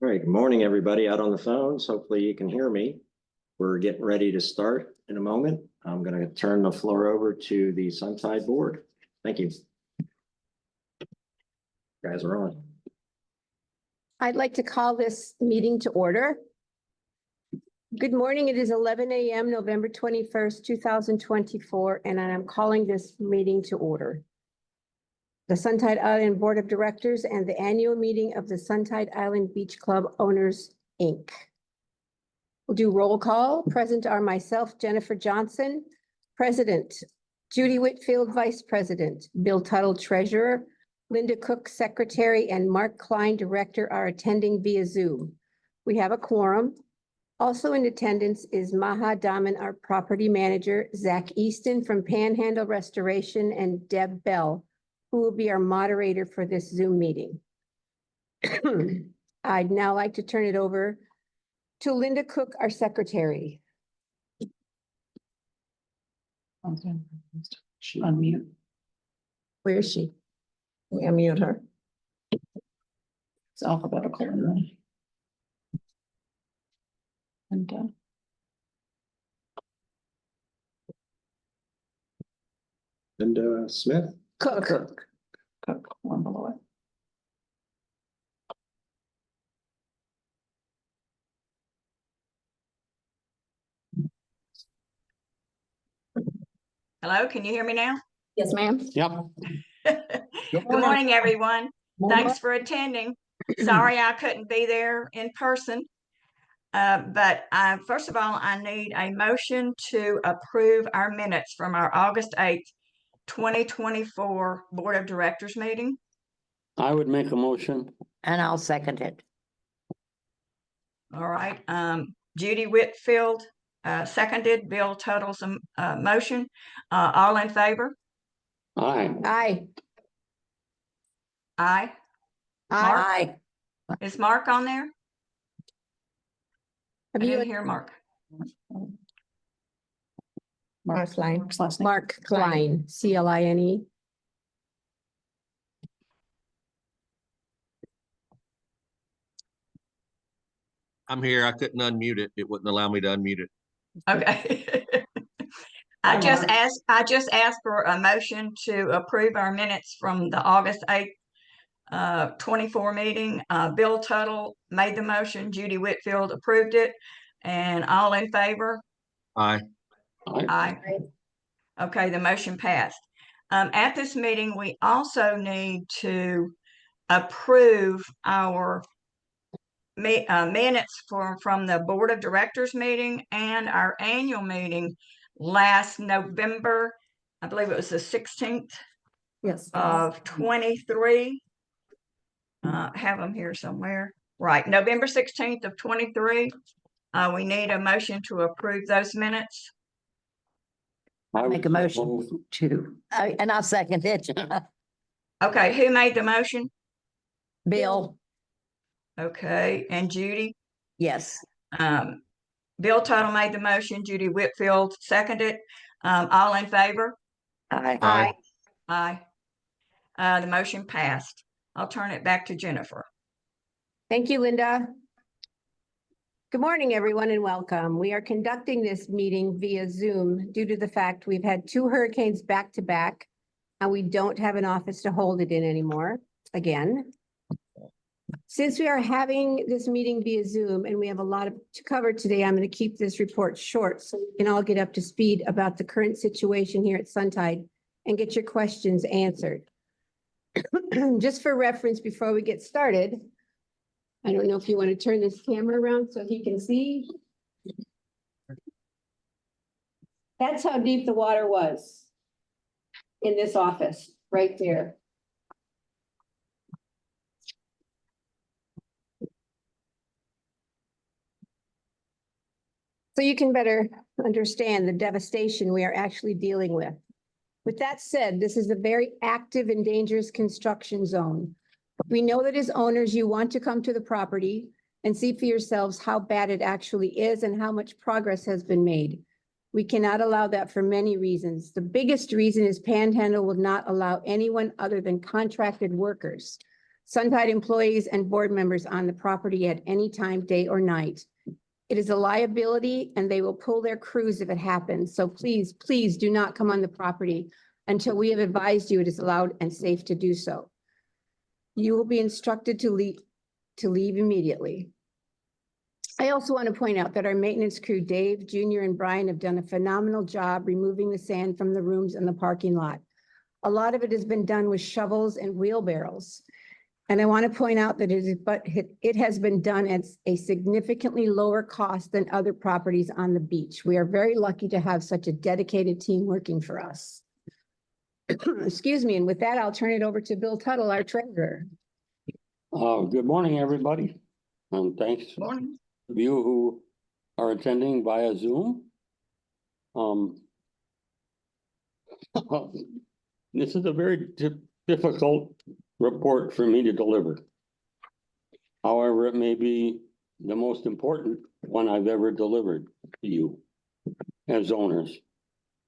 All right, good morning, everybody out on the phones. Hopefully you can hear me. We're getting ready to start in a moment. I'm going to turn the floor over to the Suntide board. Thank you. Guys are on. I'd like to call this meeting to order. Good morning. It is 11 a.m. November 21st, 2024, and I'm calling this meeting to order. The Suntide Island Board of Directors and the annual meeting of the Suntide Island Beach Club Owners, Inc. We'll do roll call. Present are myself, Jennifer Johnson, President, Judy Whitfield, Vice President, Bill Tuttle, Treasurer, Linda Cook, Secretary, and Mark Klein, Director, are attending via Zoom. We have a quorum. Also in attendance is Maha Daman, our property manager, Zach Easton from Panhandle Restoration, and Deb Bell, who will be our moderator for this Zoom meeting. I'd now like to turn it over to Linda Cook, our secretary. She unmute. Where is she? We unmute her. It's alphabetical. And Linda Smith. Cook. one below it. Hello, can you hear me now? Yes, ma'am. Yep. Good morning, everyone. Thanks for attending. Sorry I couldn't be there in person. But first of all, I need a motion to approve our minutes from our August 8th, 2024 Board of Directors meeting. I would make a motion. And I'll second it. All right. Judy Whitfield seconded. Bill Tuttle's motion. All in favor? Aye. Aye. Aye. Mark? Aye. Is Mark on there? I Have you, didn't hear Mark. Mark Klein. Mark's last name. Mark Klein, C-L-I-N-E. I'm here. I couldn't unmute it. It wouldn't allow me to unmute it. Okay. I just asked for a motion to approve our minutes from the August 8th, 24 meeting. Bill Tuttle made the motion. Judy Whitfield approved it. And all in favor? Aye. Aye. Okay, the motion passed. At this meeting, we also need to approve our minutes from the Board of Directors meeting and our annual meeting last November. I believe it was the 16th Yes. of 23. Have them here somewhere. Right, November 16th of 23. We need a motion to approve those minutes. I'll make a motion to, and I'll second it. Okay, who made the motion? Bill, Okay, and Judy? yes. Bill Tuttle made the motion. Judy Whitfield seconded. All in favor? Aye. Aye. The motion passed. I'll turn it back to Jennifer. Thank you, Linda. Good morning, everyone, and welcome. We are conducting this meeting via Zoom due to the fact we've had 2 hurricanes back to back, and we don't have an office to hold it in anymore, again. Since we are having this meeting via Zoom and we have a lot to cover today, I'm going to keep this report short so we can all get up to speed about the current situation here at Suntide and get your questions answered. Just for reference, before we get started, I don't know if you want to turn this camera around so he can see. That's how deep the water was in this office, right there. So you can better understand the devastation we are actually dealing with. With that said, this is a very active and dangerous construction zone. We know that as owners, you want to come to the property and see for yourselves how bad it actually is and how much progress has been made. We cannot allow that for many reasons. The biggest reason is Panhandle will not allow anyone other than contracted workers Suntide employees and board members on the property at any time, day or night. It is a liability and they will pull their crews if it happens. So please, please do not come on the property until we have advised you it is allowed and safe to do so. You will be instructed to leave immediately. I also want to point out that our maintenance crew, Dave, Junior, and Brian, have done a phenomenal job removing the sand from the rooms and the parking lot. A lot of it has been done with shovels and wheelbarrows. And I want to point out that it has been done at a significantly lower cost than other properties on the beach. We are very lucky to have such a dedicated team working for us. Excuse me, and with that, I'll turn it over to Bill Tuttle, our treasurer. Good morning, everybody. And thanks to Morning. you who are attending via Zoom. This is a very difficult report for me to deliver. However, it may be the most important one I've ever delivered to you as owners.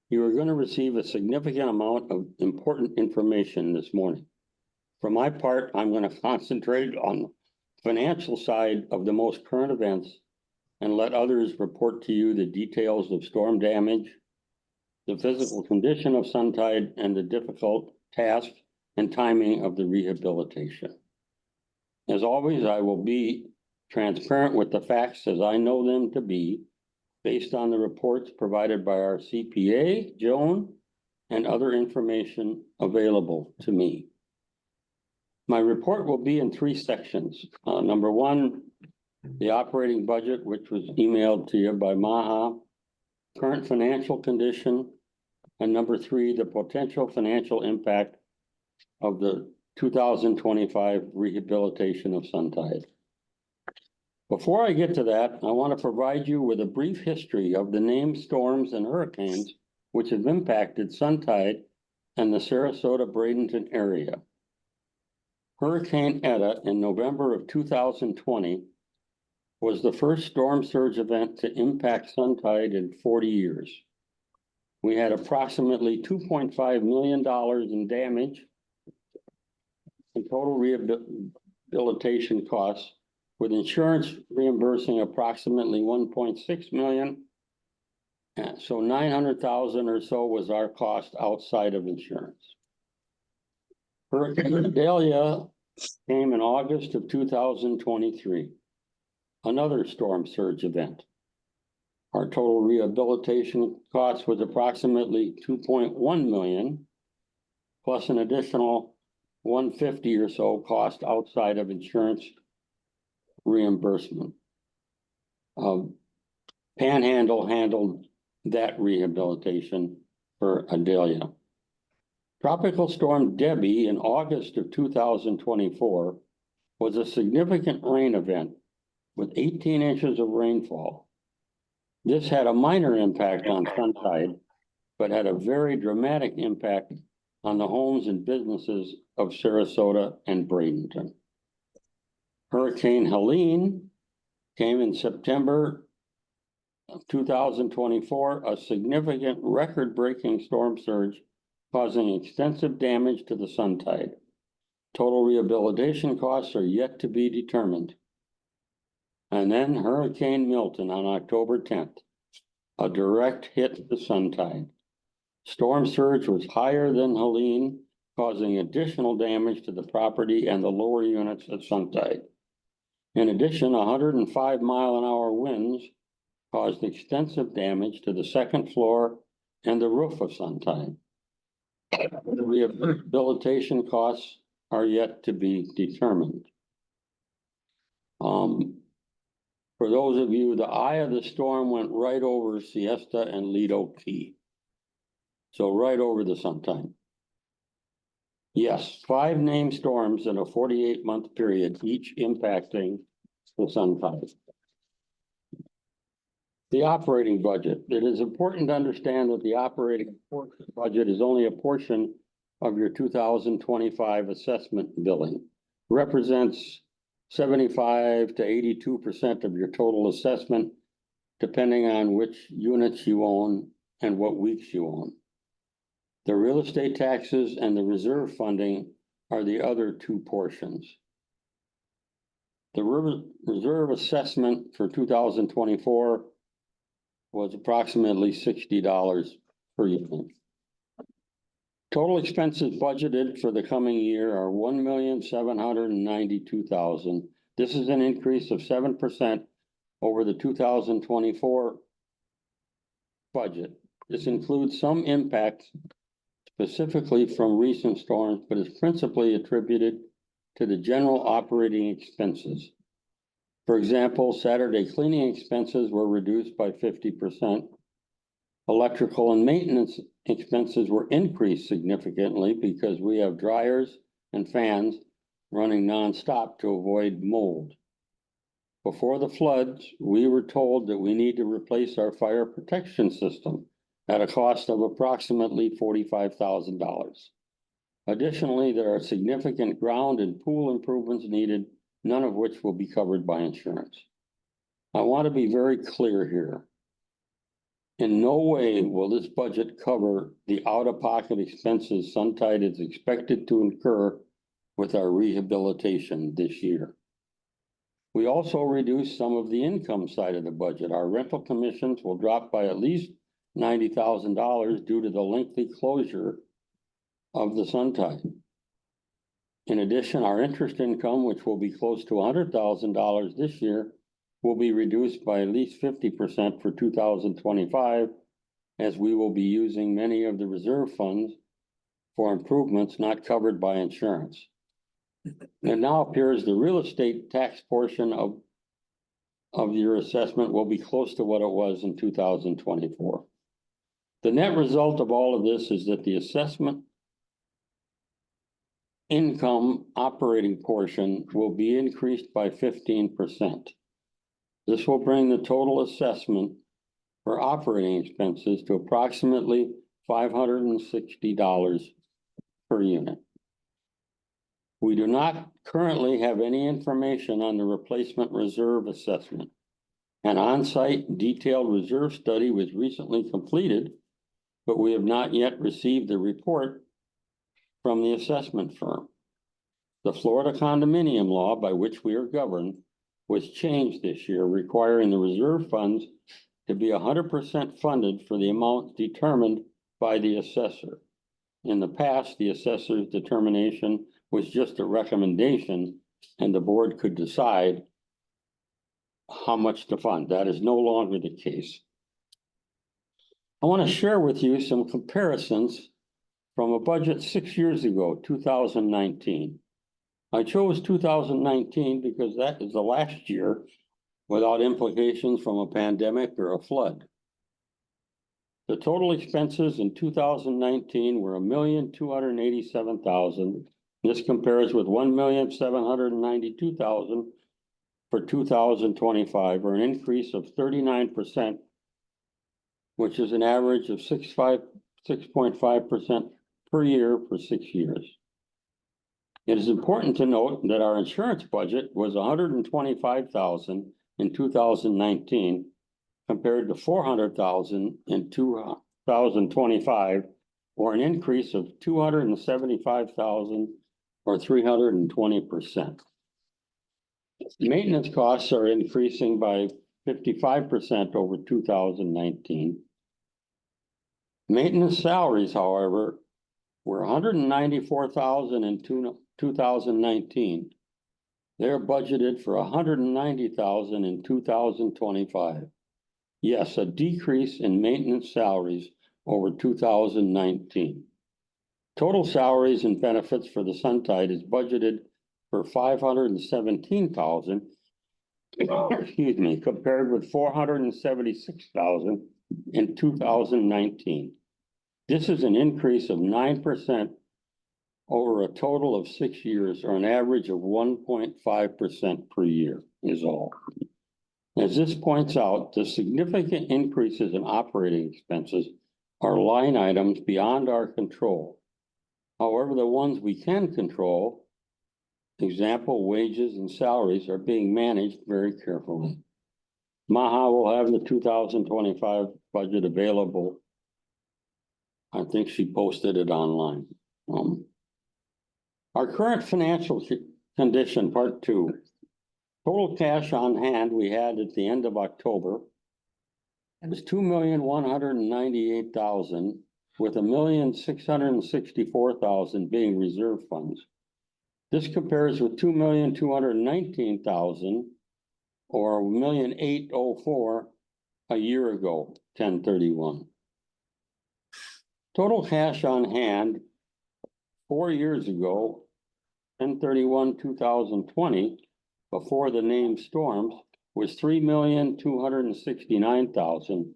You are going to receive a significant amount of important information this morning. For my part, I'm going to concentrate on the financial side of the most current events and let others report to you the details of storm damage, the physical condition of Suntide, and the difficult task and timing of the rehabilitation. As always, I will be transparent with the facts as I know them to be, based on the reports provided by our CPA, Joan, and other information available to me. My report will be in 3 sections. Number 1, the operating budget, which was emailed to you by Maha, current financial condition, and number 3, the potential financial impact of the 2025 rehabilitation of Suntide. Before I get to that, I want to provide you with a brief history of the named storms and hurricanes which have impacted Suntide and the Sarasota-Bradenton area. Hurricane Eta in November of 2020 was the first storm surge event to impact Suntide in 40 years. We had approximately $2.5 million in damage and total rehabilitation costs, with insurance reimbursing approximately $1.6 million. So $900,000 or so was our cost outside of insurance. Hurricane Idalia came in August of 2023, another storm surge event. Our total rehabilitation cost was approximately $2.1 million, plus an additional $150,000 or so cost outside of insurance reimbursement. Panhandle handled that rehabilitation for Idalia. Tropical Storm Debbie in August of 2024 was a significant rain event with 18 inches of rainfall. This had a minor impact on Suntide, but had a very dramatic impact on the homes and businesses of Sarasota and Bradenton. Hurricane Helene came in September of 2024, a significant record-breaking storm surge causing extensive damage to the Suntide. Total rehabilitation costs are yet to be determined. And then Hurricane Milton on October 10th, a direct hit to Suntide. Storm surge was higher than Helene, causing additional damage to the property and the lower units at Suntide. In addition, 105-mile-an-hour winds caused extensive damage to the second floor and the roof of Suntide. The rehabilitation costs are yet to be determined. For those of you, the eye of the storm went right over Siesta and Lido Key. So right over the Suntide. Yes, 5 named storms in a 48-month period, each impacting the Suntide. The operating budget. It is important to understand that the operating budget is only a portion of your 2025 assessment billing. Represents 75 to 82% of your total assessment, depending on which units you own and what weeks you own. The real estate taxes and the reserve funding are the other 2 portions. The reserve assessment for 2024 was approximately $60 per unit. Total expenses budgeted for the coming year are $1,792,000. This is an increase of 7% over the 2024 budget. This includes some impact specifically from recent storms, but is principally attributed to the general operating expenses. For example, Saturday cleaning expenses were reduced by 50%. Electrical and maintenance expenses were increased significantly because we have dryers and fans running nonstop to avoid mold. Before the floods, we were told that we need to replace our fire protection system at a cost of approximately $45,000. Additionally, there are significant ground and pool improvements needed, none of which will be covered by insurance. I want to be very clear here. In no way will this budget cover the out-of-pocket expenses Suntide is expected to incur with our rehabilitation this year. We also reduced some of the income side of the budget. Our rental commissions will drop by at least $90,000 due to the lengthy closure of the Suntide. In addition, our interest income, which will be close to $100,000 this year, will be reduced by at least 50% for 2025, as we will be using many of the reserve funds for improvements not covered by insurance. It now appears the real estate tax portion of your assessment will be close to what it was in 2024. The net result of all of this is that the assessment income operating portion will be increased by 15%. This will bring the total assessment for operating expenses to approximately $560 per unit. We do not currently have any information on the replacement reserve assessment. An on-site detailed reserve study was recently completed, but we have not yet received the report from the assessment firm. The Florida condominium law by which we are governed was changed this year, requiring the reserve funds to be 100% funded for the amount determined by the assessor. In the past, the assessor's determination was just a recommendation, and the board could decide how much to fund. That is no longer the case. I want to share with you some comparisons from a budget 6 years ago, 2019. I chose 2019 because that is the last year without implications from a pandemic or a flood. The total expenses in 2019 were $1,287,000. This compares with $1,792,000 for 2025, or an increase of 39%, which is an average of 6.5% per year for 6 years. It is important to note that our insurance budget was $125,000 in 2019 compared to $400,000 in 2025, or an increase of $275,000 or 320%. Maintenance costs are increasing by 55% over 2019. Maintenance salaries, however, were $194,000 in 2019. They're budgeted for $190,000 in 2025. Yes, a decrease in maintenance salaries over 2019. Total salaries and benefits for the Suntide is budgeted for $517,000, excuse me, compared with $476,000 in 2019. This is an increase of 9% over a total of 6 years, or an average of 1.5% per year is all. As this points out, the significant increases in operating expenses are line items beyond our control. However, the ones we can control, example, wages and salaries, are being managed very carefully. Maha will have the 2025 budget available. I think she posted it online. Our current financial condition, part 2. Total cash on hand we had at the end of October was $2,198,000, with $1,664,000 being reserve funds. This compares with $2,219,000 or $1,804,000 a year ago, 10/31. Total cash on hand 4 years ago, 10/31/2020, before the named storms, was $3,269,000,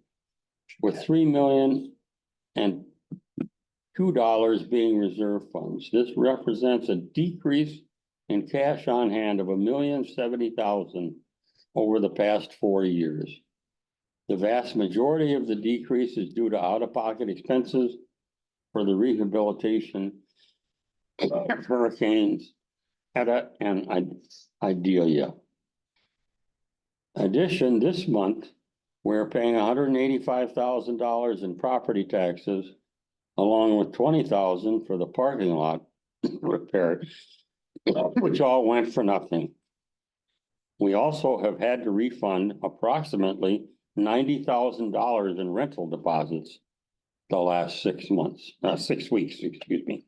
with $3,002,000 being reserve funds. This represents a decrease in cash on hand of $1,070,000 over the past 4 years. The vast majority of the decrease is due to out-of-pocket expenses for the rehabilitation of hurricanes Eta and Idalia. Addition, this month, we're paying $185,000 in property taxes, along with $20,000 for the parking lot repair, which all went for nothing. We also have had to refund approximately $90,000 in rental deposits the last 6 weeks, excuse me.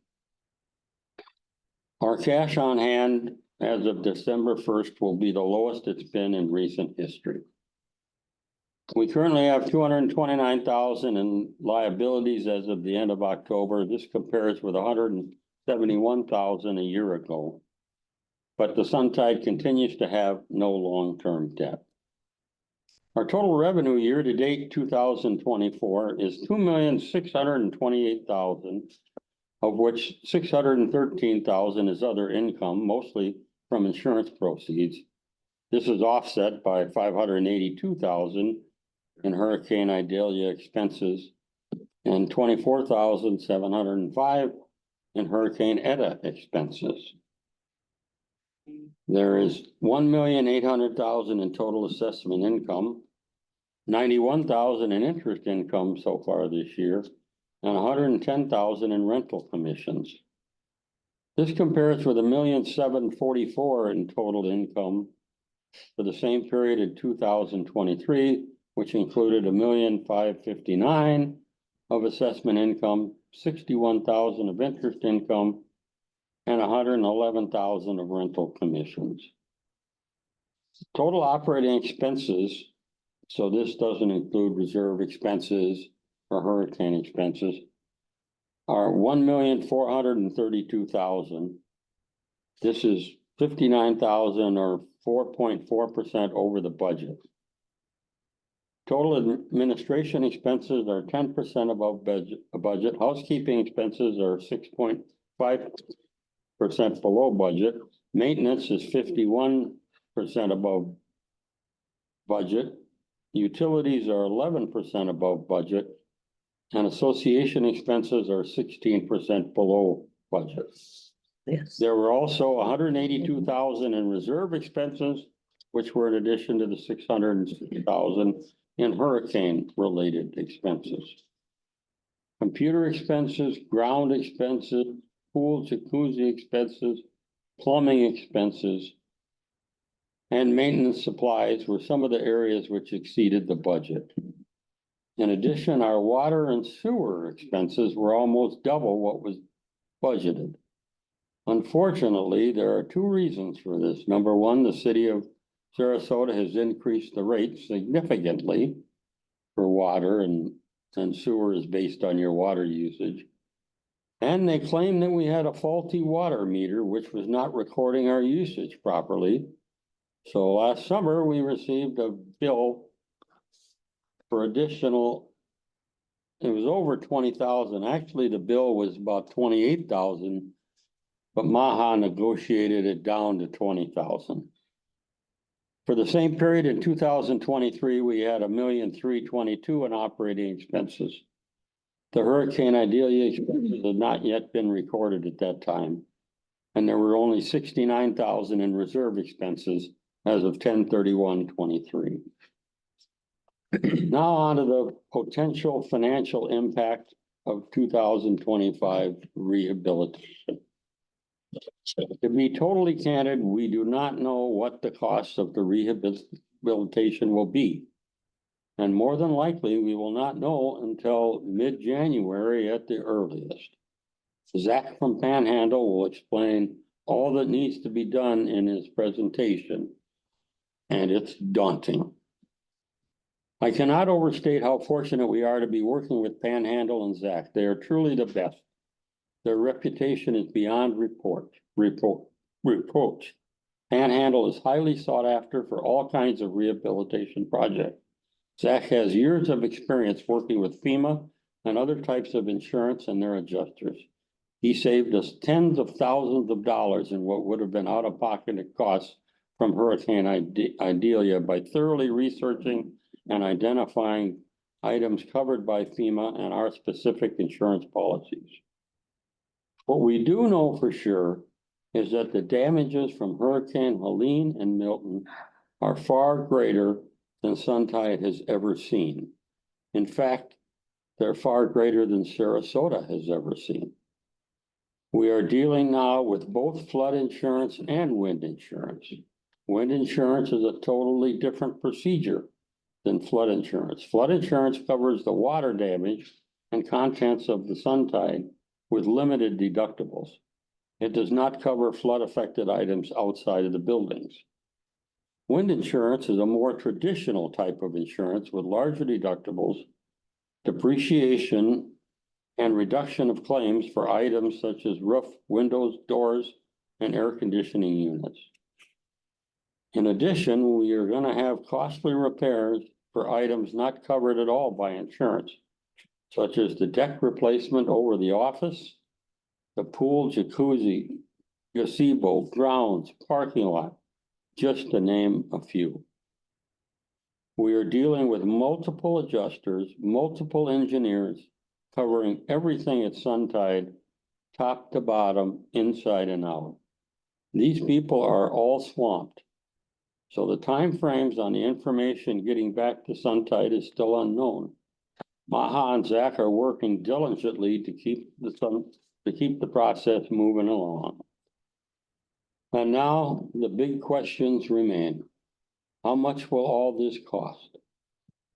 Our cash on hand as of December 1st will be the lowest it's been in recent history. We currently have $229,000 in liabilities as of the end of October. This compares with $171,000 a year ago. But the Suntide continues to have no long-term debt. Our total revenue year-to-date 2024 is $2,628,000, of which $613,000 is other income, mostly from insurance proceeds. This is offset by $582,000 in Hurricane Idalia expenses and $24,705 in Hurricane Eta expenses. There is $1,800,000 in total assessment income, $91,000 in interest income so far this year, and $110,000 in rental commissions. This compares with $1,744,000 in total income for the same period in 2023, which included $1,559,000 of assessment income, $61,000 of interest income, and $111,000 of rental commissions. Total operating expenses, so this doesn't include reserve expenses or hurricane expenses, are $1,432,000. This is $59,000 or 4.4% over the budget. Total administration expenses are 10% above budget. Housekeeping expenses are 6.5% below budget. Maintenance is 51% above budget. Utilities are 11% above budget. And association expenses are 16% below budget. Yes. There were also $182,000 in reserve expenses, which were in addition to the $660,000 in hurricane-related expenses. Computer expenses, ground expenses, pool jacuzzi expenses, plumbing expenses, and maintenance supplies were some of the areas which exceeded the budget. In addition, our water and sewer expenses were almost double what was budgeted. Unfortunately, there are two reasons for this. Number one, the city of Sarasota has increased the rate significantly for water, and sewer is based on your water usage. And they claim that we had a faulty water meter, which was not recording our usage properly. So last summer, we received a bill for additional, it was over 20,000. Actually, the bill was about 28,000, but Maha negotiated it down to 20,000. For the same period in 2023, we had $1,322,000 in operating expenses. The Hurricane Idalia expenses had not yet been recorded at that time, and there were only $69,000 in reserve expenses as of 10/31/23. Now on to the potential financial impact of 2025 rehabilitation. To be totally candid, we do not know what the cost of the rehabilitation will be. And more than likely, we will not know until mid-January at the earliest. Zach from Panhandle will explain all that needs to be done in his presentation. And it's daunting. I cannot overstate how fortunate we are to be working with Panhandle and Zach. They are truly the best. Their reputation is beyond reproach. Panhandle is highly sought after for all kinds of rehabilitation projects. Zach has years of experience working with FEMA and other types of insurance and their adjusters. He saved us tens of thousands of dollars in what would have been out-of-pocket costs from Hurricane Idalia by thoroughly researching and identifying items covered by FEMA and our specific insurance policies. What we do know for sure is that the damages from Hurricane Helene and Milton are far greater than Suntide has ever seen. In fact, they're far greater than Sarasota has ever seen. We are dealing now with both flood insurance and wind insurance. Wind insurance is a totally different procedure than flood insurance. Flood insurance covers the water damage and contents of the Suntide with limited deductibles. It does not cover flood affected items outside of the buildings. Wind insurance is a more traditional type of insurance with larger deductibles, depreciation, and reduction of claims for items such as roof, windows, doors, and air conditioning units. In addition, we are going to have costly repairs for items not covered at all by insurance, such as the deck replacement over the office, the pool, jacuzzi, gazebo, grounds, parking lot, just to name a few. We are dealing with multiple adjusters, multiple engineers, covering everything at Suntide, top to bottom, inside and out. These people are all swamped. So the timeframes on the information getting back to Suntide is still unknown. Maha and Zach are working diligently to keep the process moving along. And now the big questions remain. How much will all this cost?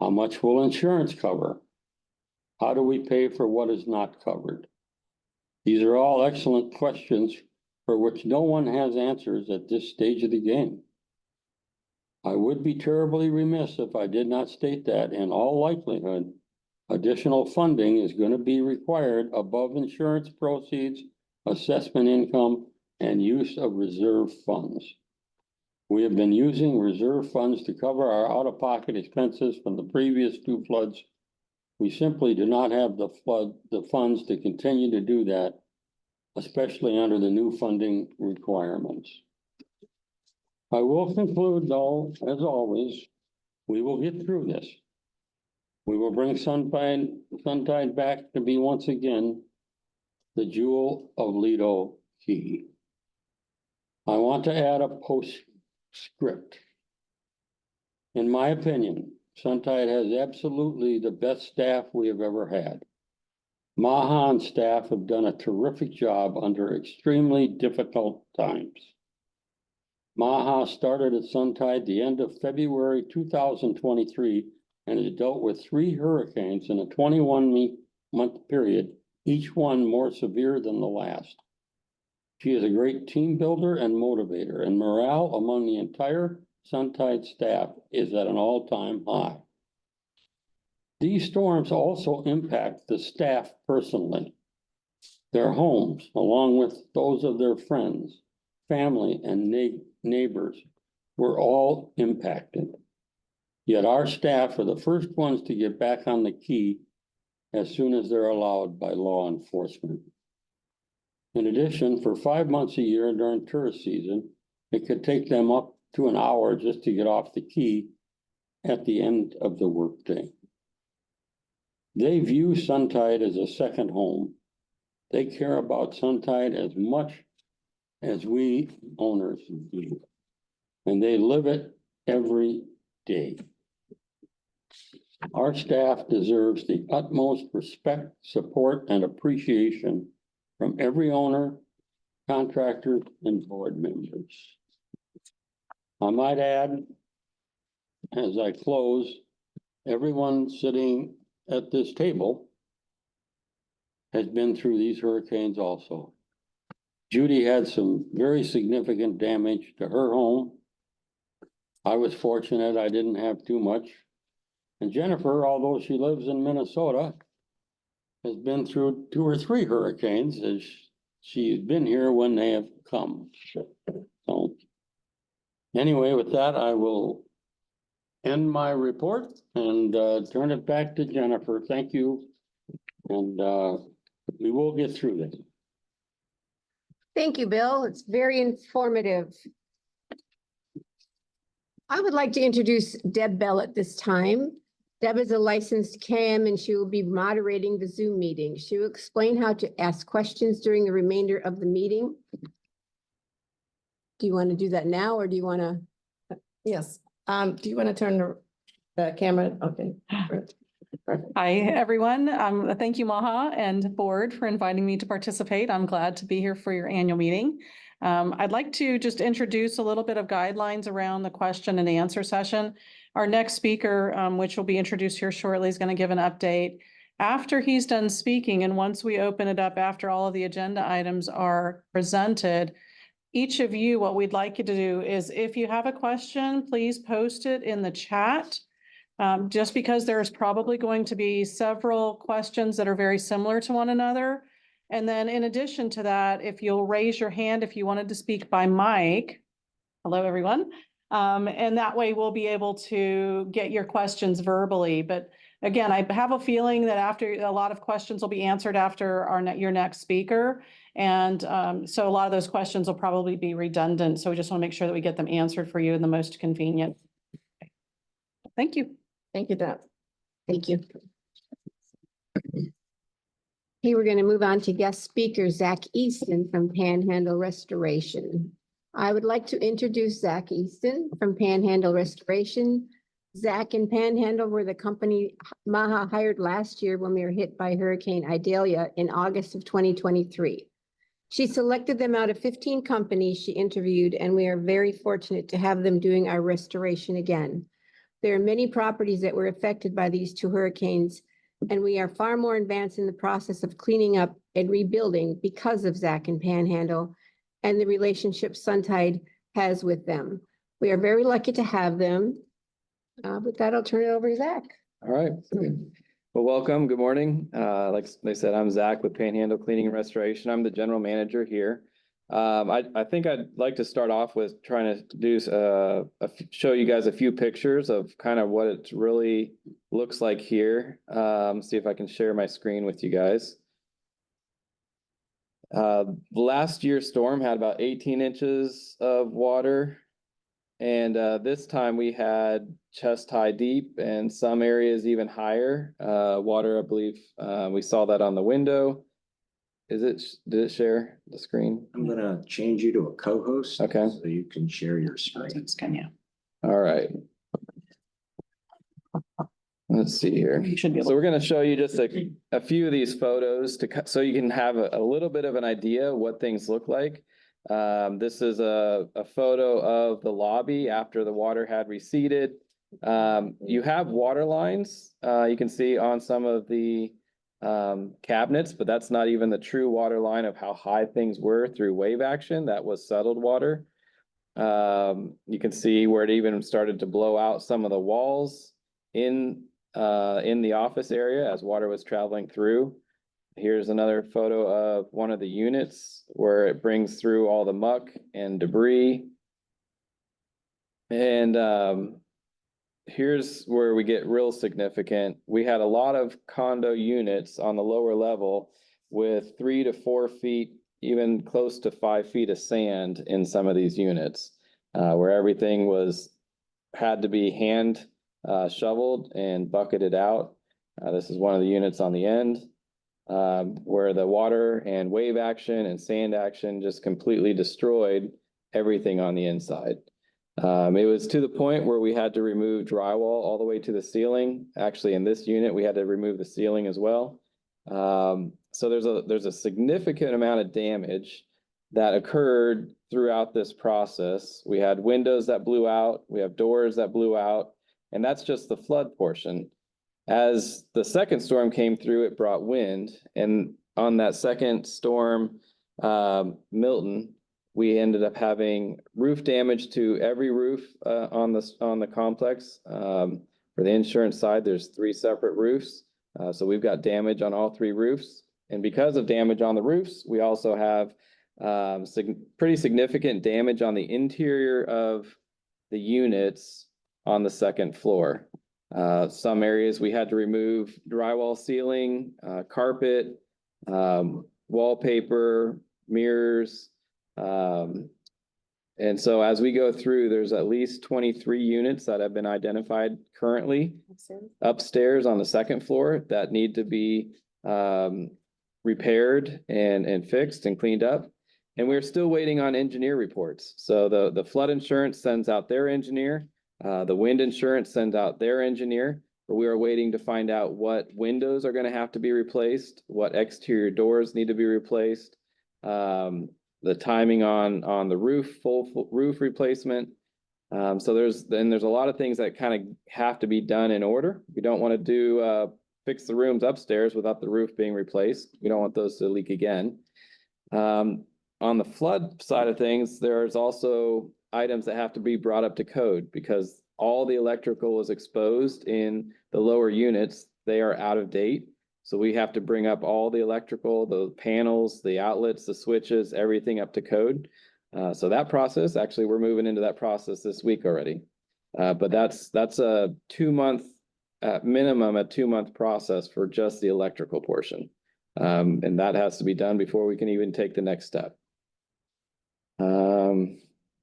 How much will insurance cover? How do we pay for what is not covered? These are all excellent questions for which no one has answers at this stage of the game. I would be terribly remiss if I did not state that in all likelihood, additional funding is going to be required above insurance proceeds, assessment income, and use of reserve funds. We have been using reserve funds to cover our out-of-pocket expenses from the previous two floods. We simply do not have the funds to continue to do that, especially under the new funding requirements. I will conclude though, as always, we will get through this. We will bring Suntide back to be once again the jewel of Lido Key. I want to add a postscript. In my opinion, Suntide has absolutely the best staff we have ever had. Maha and staff have done a terrific job under extremely difficult times. Maha started at Suntide the end of February 2023 and has dealt with 3 hurricanes in a 21-month period, each one more severe than the last. She is a great team builder and motivator, and morale among the entire Suntide staff is at an all-time high. These storms also impact the staff personally. Their homes, along with those of their friends, family, and neighbors, were all impacted. Yet our staff are the first ones to get back on the key as soon as they're allowed by law enforcement. In addition, for 5 months a year during tourist season, it could take them up to an hour just to get off the key at the end of the workday. They view Suntide as a second home. They care about Suntide as much as we owners do, and they live it every day. Our staff deserves the utmost respect, support, and appreciation from every owner contractors, and board members. I might add, as I close, everyone sitting at this table has been through these hurricanes also. Judy had some very significant damage to her home. I was fortunate I didn't have too much. And Jennifer, although she lives in Minnesota, has been through 2 or 3 hurricanes as she's been here when they have come. So anyway, with that, I will end my report and turn it back to Jennifer. Thank you. And we will get through this. Thank you, Bill. It's very informative. I would like to introduce Deb Bell at this time. Deb is a licensed CAM and she will be moderating the Zoom meeting. She will explain how to ask questions during the remainder of the meeting. Do you want to do that now or do you want to? Yes, do you want to turn the camera? Okay. Perfect. Hi, everyone. Thank you, Maha and board for inviting me to participate. I'm glad to be here for your annual meeting. I'd like to just introduce a little bit of guidelines around the question and answer session. Our next speaker, which will be introduced here shortly, is going to give an update. After he's done speaking, and once we open it up, after all of the agenda items are presented, each of you, what we'd like you to do is if you have a question, please post it in the chat. Just because there's probably going to be several questions that are very similar to one another. And then in addition to that, if you'll raise your hand if you wanted to speak by mic. Hello, everyone. And that way we'll be able to get your questions verbally. But again, I have a feeling that after a lot of questions will be answered after your next speaker. And so a lot of those questions will probably be redundant. So we just want to make sure that we get them answered for you in the most convenient. Thank you. Thank you, Deb. Thank you. Okay, we're going to move on to guest speaker, Zach Easton from Panhandle Restoration. I would like to introduce Zach Easton from Panhandle Restoration. Zach and Panhandle were the company Maha hired last year when we were hit by Hurricane Idalia in August of 2023. She selected them out of 15 companies she interviewed, and we are very fortunate to have them doing our restoration again. There are many properties that were affected by these 2 hurricanes, and we are far more advanced in the process of cleaning up and rebuilding because of Zach and Panhandle and the relationship Suntide has with them. We are very lucky to have them. With that, I'll turn it over to Zach. All right. Well, welcome. Good morning. Like they said, I'm Zach with Panhandle Cleaning and Restoration. I'm the general manager here. I think I'd like to start off with trying to do show you guys a few pictures of kind of what it really looks like here. See if I can share my screen with you guys. Last year's storm had about 18 inches of water. And this time we had chest high deep and some areas even higher water, I believe. We saw that on the window. Did it share the screen? I'm gonna change you to a co-host. Okay. So you can share your screen. It's Kenya. All right. Let's see here. You should be able So we're going to show you just a few of these photos so you can have a little bit of an idea what things look like. This is a photo of the lobby after the water had receded. You have water lines you can see on some of the cabinets, but that's not even the true water line of how high things were through wave action. That was settled water. You can see where it even started to blow out some of the walls in the office area as water was traveling through. Here's another photo of one of the units where it brings through all the muck and debris. And here's where we get real significant. We had a lot of condo units on the lower level with 3 to 4 feet, even close to 5 feet of sand in some of these units, where everything had to be hand shoveled and bucketed out. This is one of the units on the end, where the water and wave action and sand action just completely destroyed everything on the inside. It was to the point where we had to remove drywall all the way to the ceiling. Actually, in this unit, we had to remove the ceiling as well. So there's a significant amount of damage. that occurred throughout this process. We had windows that blew out, we have doors that blew out, and that's just the flood portion. As the second storm came through, it brought wind, and on that second storm, Milton, we ended up having roof damage to every roof on the complex. For the insurance side, there's 3 separate roofs. So we've got damage on all 3 roofs. And because of damage on the roofs, we also have pretty significant damage on the interior of the units on the second floor. Some areas we had to remove drywall ceiling, carpet, wallpaper, mirrors. And so as we go through, there's at least 23 units that have been identified currently upstairs on the second floor that need to be repaired and fixed and cleaned up. And we're still waiting on engineer reports. So the flood insurance sends out their engineer. The wind insurance sends out their engineer. But we are waiting to find out what windows are going to have to be replaced, what exterior doors need to be replaced, the timing on the roof, full roof replacement. So there's a lot of things that kind of have to be done in order. We don't want to do fix the rooms upstairs without the roof being replaced. We don't want those to leak again. On the flood side of things, there's also items that have to be brought up to code because all the electrical is exposed in the lower units. They are out of date. So we have to bring up all the electrical, the panels, the outlets, the switches, everything up to code. So that process, actually, we're moving into that process this week already. But that's a 2-month, at minimum, a 2-month process for just the electrical portion. And that has to be done before we can even take the next step.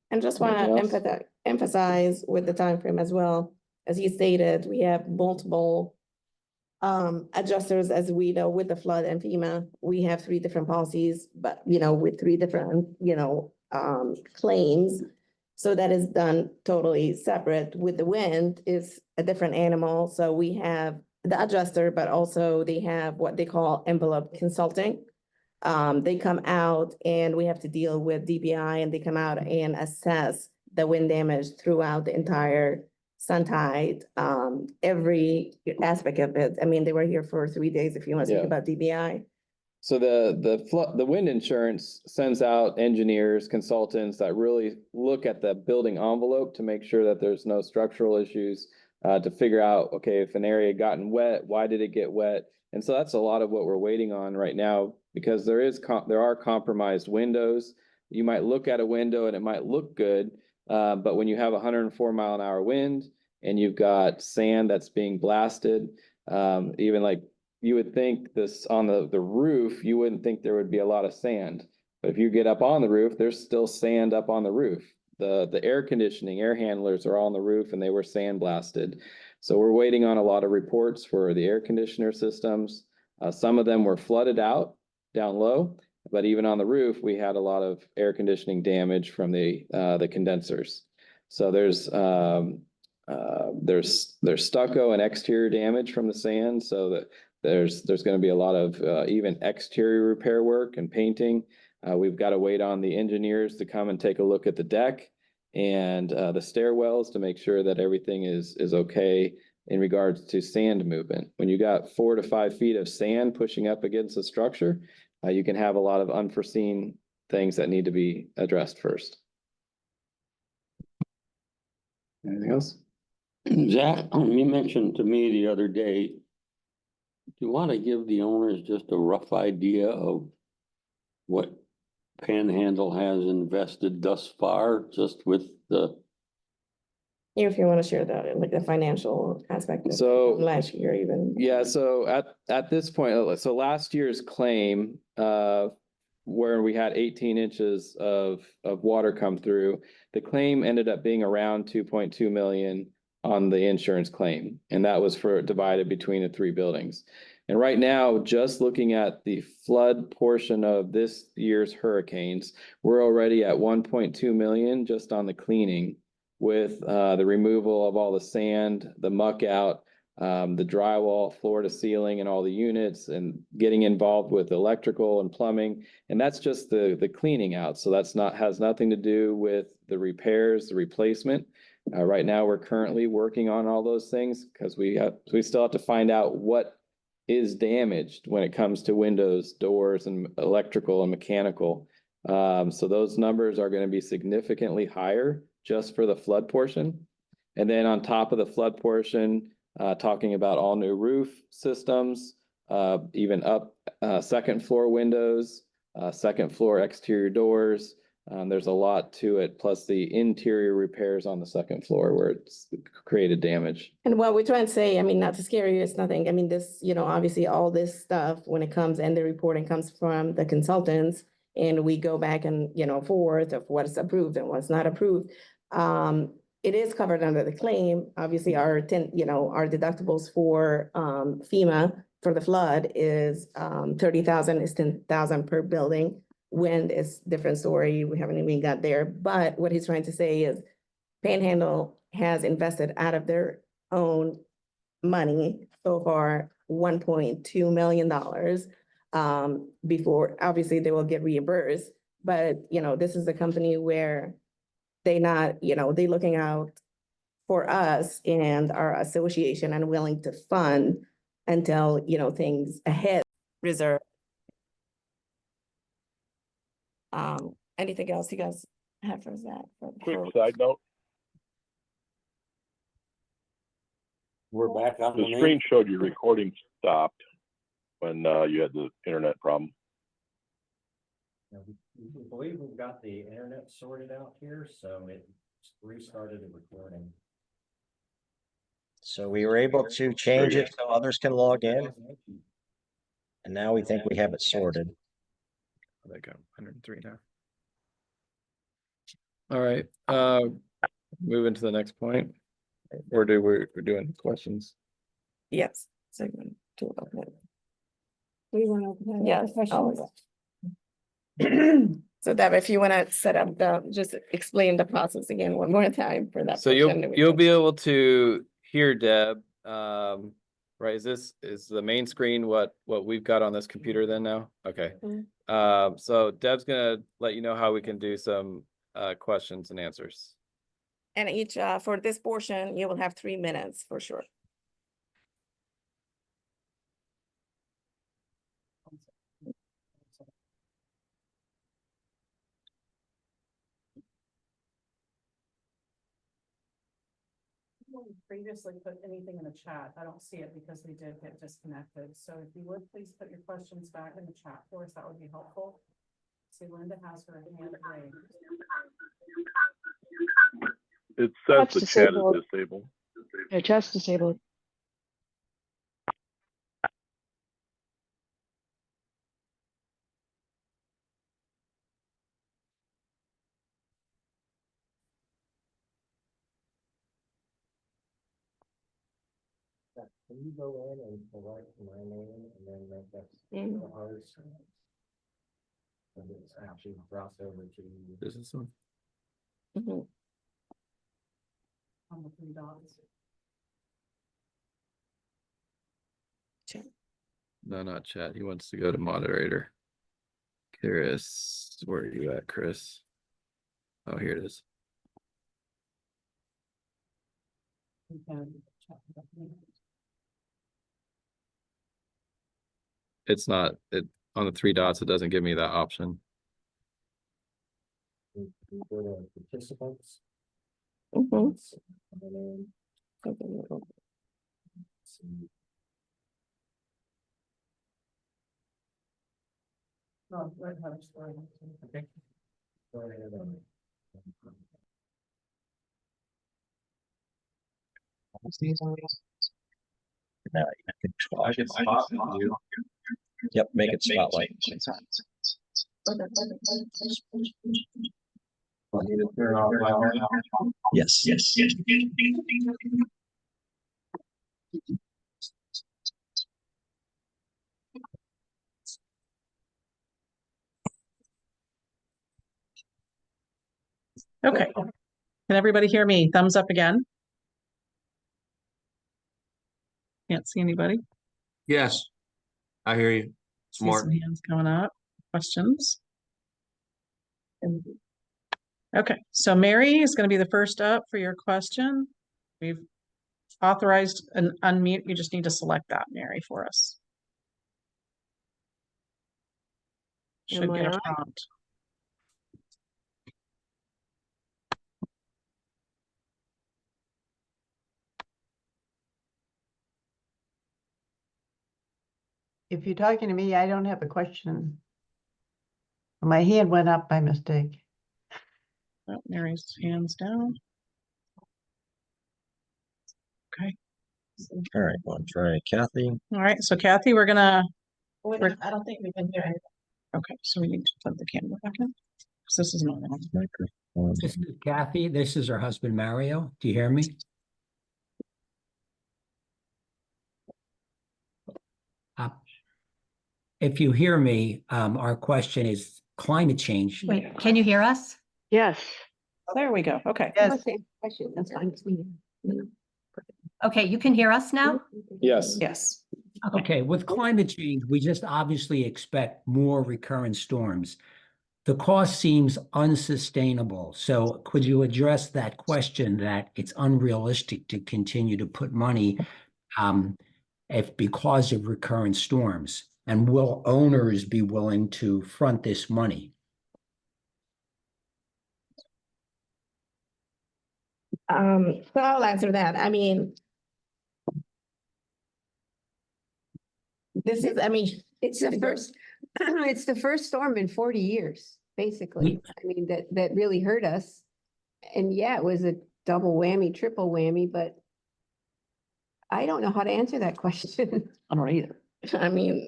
And just want Anything to emphasize with the time frame as well. As you stated, we have multiple adjusters, as we know, with the flood and FEMA. We have 3 different policies, but with 3 different claims. So that is done totally separate. With the wind is a different animal. So we have the adjuster, but also they have what they call envelope consulting. They come out and we have to deal with DPI, and they come out and assess the wind damage throughout the entire Suntide, every aspect of it. I mean, they were here for 3 days if you want to speak about DPI. So the wind insurance sends out engineers, consultants that really look at the building envelope to make sure that there's no structural issues, to figure out, okay, if an area gotten wet, why did it get wet? And so that's a lot of what we're waiting on right now, because there are compromised windows. You might look at a window and it might look good, but when you have 104-mile-an-hour wind and you've got sand that's being blasted, even like you would think this on the roof, you wouldn't think there would be a lot of sand. But if you get up on the roof, there's still sand up on the roof. The air conditioning, air handlers are all on the roof and they were sand blasted. So we're waiting on a lot of reports for the air conditioner systems. Some of them were flooded out down low, but even on the roof, we had a lot of air conditioning damage from the condensers. So there's stucco and exterior damage from the sand. So that there's going to be a lot of even exterior repair work and painting. We've got to wait on the engineers to come and take a look at the deck and the stairwells to make sure that everything is okay in regards to sand movement. When you got 4 to 5 feet of sand pushing up against a structure, you can have a lot of unforeseen things that need to be addressed first. Anything else? Zach, you mentioned to me the other day, do you want to give the owners just a rough idea of what Panhandle has invested thus far, just with the? If you want to share that, like the financial aspect of So last year even. Yeah, so at this point, so last year's claim, where we had 18 inches of water come through, the claim ended up being around 2.2 million on the insurance claim. And that was divided between the 3 buildings. And right now, just looking at the flood portion of this year's hurricanes, we're already at 1.2 million just on the cleaning, with the removal of all the sand, the muck out, the drywall, floor to ceiling and all the units and getting involved with electrical and plumbing. And that's just the cleaning out. So that's has nothing to do with the repairs, the replacement. Right now, we're currently working on all those things because we still have to find out what is damaged when it comes to windows, doors, and electrical and mechanical. So those numbers are going to be significantly higher just for the flood portion. And then on top of the flood portion, talking about all new roof systems, even up second floor windows, second floor exterior doors. There's a lot to it, plus the interior repairs on the second floor where it's created damage. And what we're trying to say, I mean, not to scare you, it's nothing. I mean, this, obviously all this stuff, when it comes and the reporting comes from the consultants, and we go back and, forth of what is approved and what's not approved. It is covered under the claim. Obviously, our deductibles for FEMA for the flood is 30,000 is 10,000 per building. Wind is different story. We haven't even got there. But what he's trying to say is Panhandle has invested out of their own money so far $1.2 million. Before, obviously, they will get reimbursed. But, this is a company where they looking out for us and our association and willing to fund until, things ahead reserve. Anything else you guys have for that? Quick side note, We're back on the screen showed your recording stopped when you had the internet problem. We believe we've got the internet sorted out here, so it restarted the recording. So we were able to change it so others can log in. And now we think we have it sorted. They go 103 now. All right, moving to the next point. Or we're doing questions? Yes. Segment 2. We want to open it up Yes. for questions. So Deb, if you want to set up just explain the process again one more time for that. So you'll be able to hear Deb. Right, is the main screen what we've got on this computer then now? Okay. So Deb's gonna let you know how we can do some questions and answers. And each, for this portion, you will have 3 minutes for sure. Previously put anything in the chat. I don't see it because we did get disconnected. So if you would please put your questions back in the chat for us, that would be helpful. See, Linda has her hand raised. It says the chat disabled. is disabled. Yeah, chat's disabled. Can you go in and select my name and then make that Mhm. the host? And it's actually dropped over to you. This is one. Mhm. On the 3 dots. No, not chat. He wants to go to moderator. Chris, where are you at, Chris? Oh, here it is. It's not on the 3 dots. It doesn't give me that option. You go to participants. Mhm. And then see. Oh, right, sorry. Okay. Go ahead and- Now you can spotlight you. Yep, make it spotlight. Yes, yes, yes. Okay. Can everybody hear me? Thumbs up again? Can't see anybody. Yes, I hear you. See Smart. some hands coming up. Questions? Okay, so Mary is going to be the first up for your question. We've authorized an unmute. You just need to select that, Mary, for us. Should Am I get a on? prompt. If you're talking to me, I don't have a question. My hand went up by mistake. Oh, Mary's hands down. Okay. All right, well, try Kathy. All right, so Kathy, we're gonna, I don't think we can hear it. okay, so we need to put the camera back in. 'Cause this is not on. This is Kathy. This is her husband, Mario. Do you hear me? If you hear me, our question is climate change. Wait, can you hear us? Yes. There we go. Okay. Yes. Question, that's fine. It's me. Okay, you can hear us now? Yes. Yes. Okay, with climate change, we just obviously expect more recurrent storms. The cost seems unsustainable. So could you address that question that it's unrealistic to continue to put money if because of recurrent storms? And will owners be willing to front this money? So I'll answer that. I mean, this is, I mean, It's the first, it's the first storm in 40 years, basically. I mean, that really hurt us. And yeah, it was a double whammy, triple whammy, but I don't know how to answer that question. I don't either. I mean,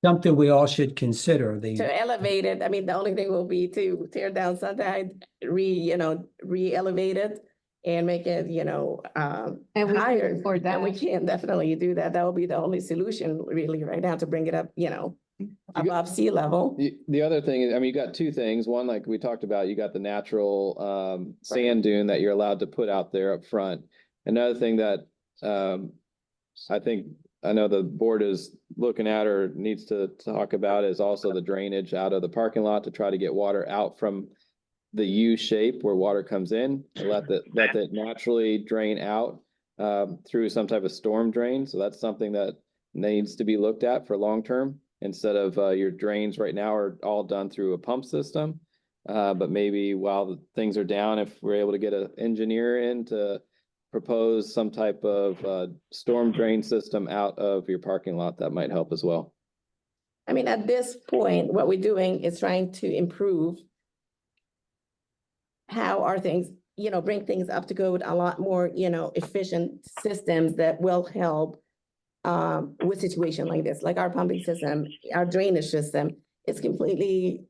Something we all should consider. to elevate it, I mean, the only thing will be to tear down Suntide, re-elevate it and make it, And we higher. can afford And we that. can definitely do that. That will be the only solution really right now to bring it up, above sea level. The other thing is, I mean, you got two things. One, like we talked about, you got the natural sand dune that you're allowed to put out there up front. Another thing that I know the board is looking at or needs to talk about is also the drainage out of the parking lot to try to get water out from the U shape where water comes in, to let that naturally drain out through some type of storm drain. So that's something that needs to be looked at for long term, instead of your drains right now are all done through a pump system. But maybe while the things are down, if we're able to get an engineer in to propose some type of storm drain system out of your parking lot, that might help as well. I mean, at this point, what we're doing is trying to improve how our things, bring things up to code, a lot more, efficient systems that will help with situation like this, like our pumping system, our drainage system is completely,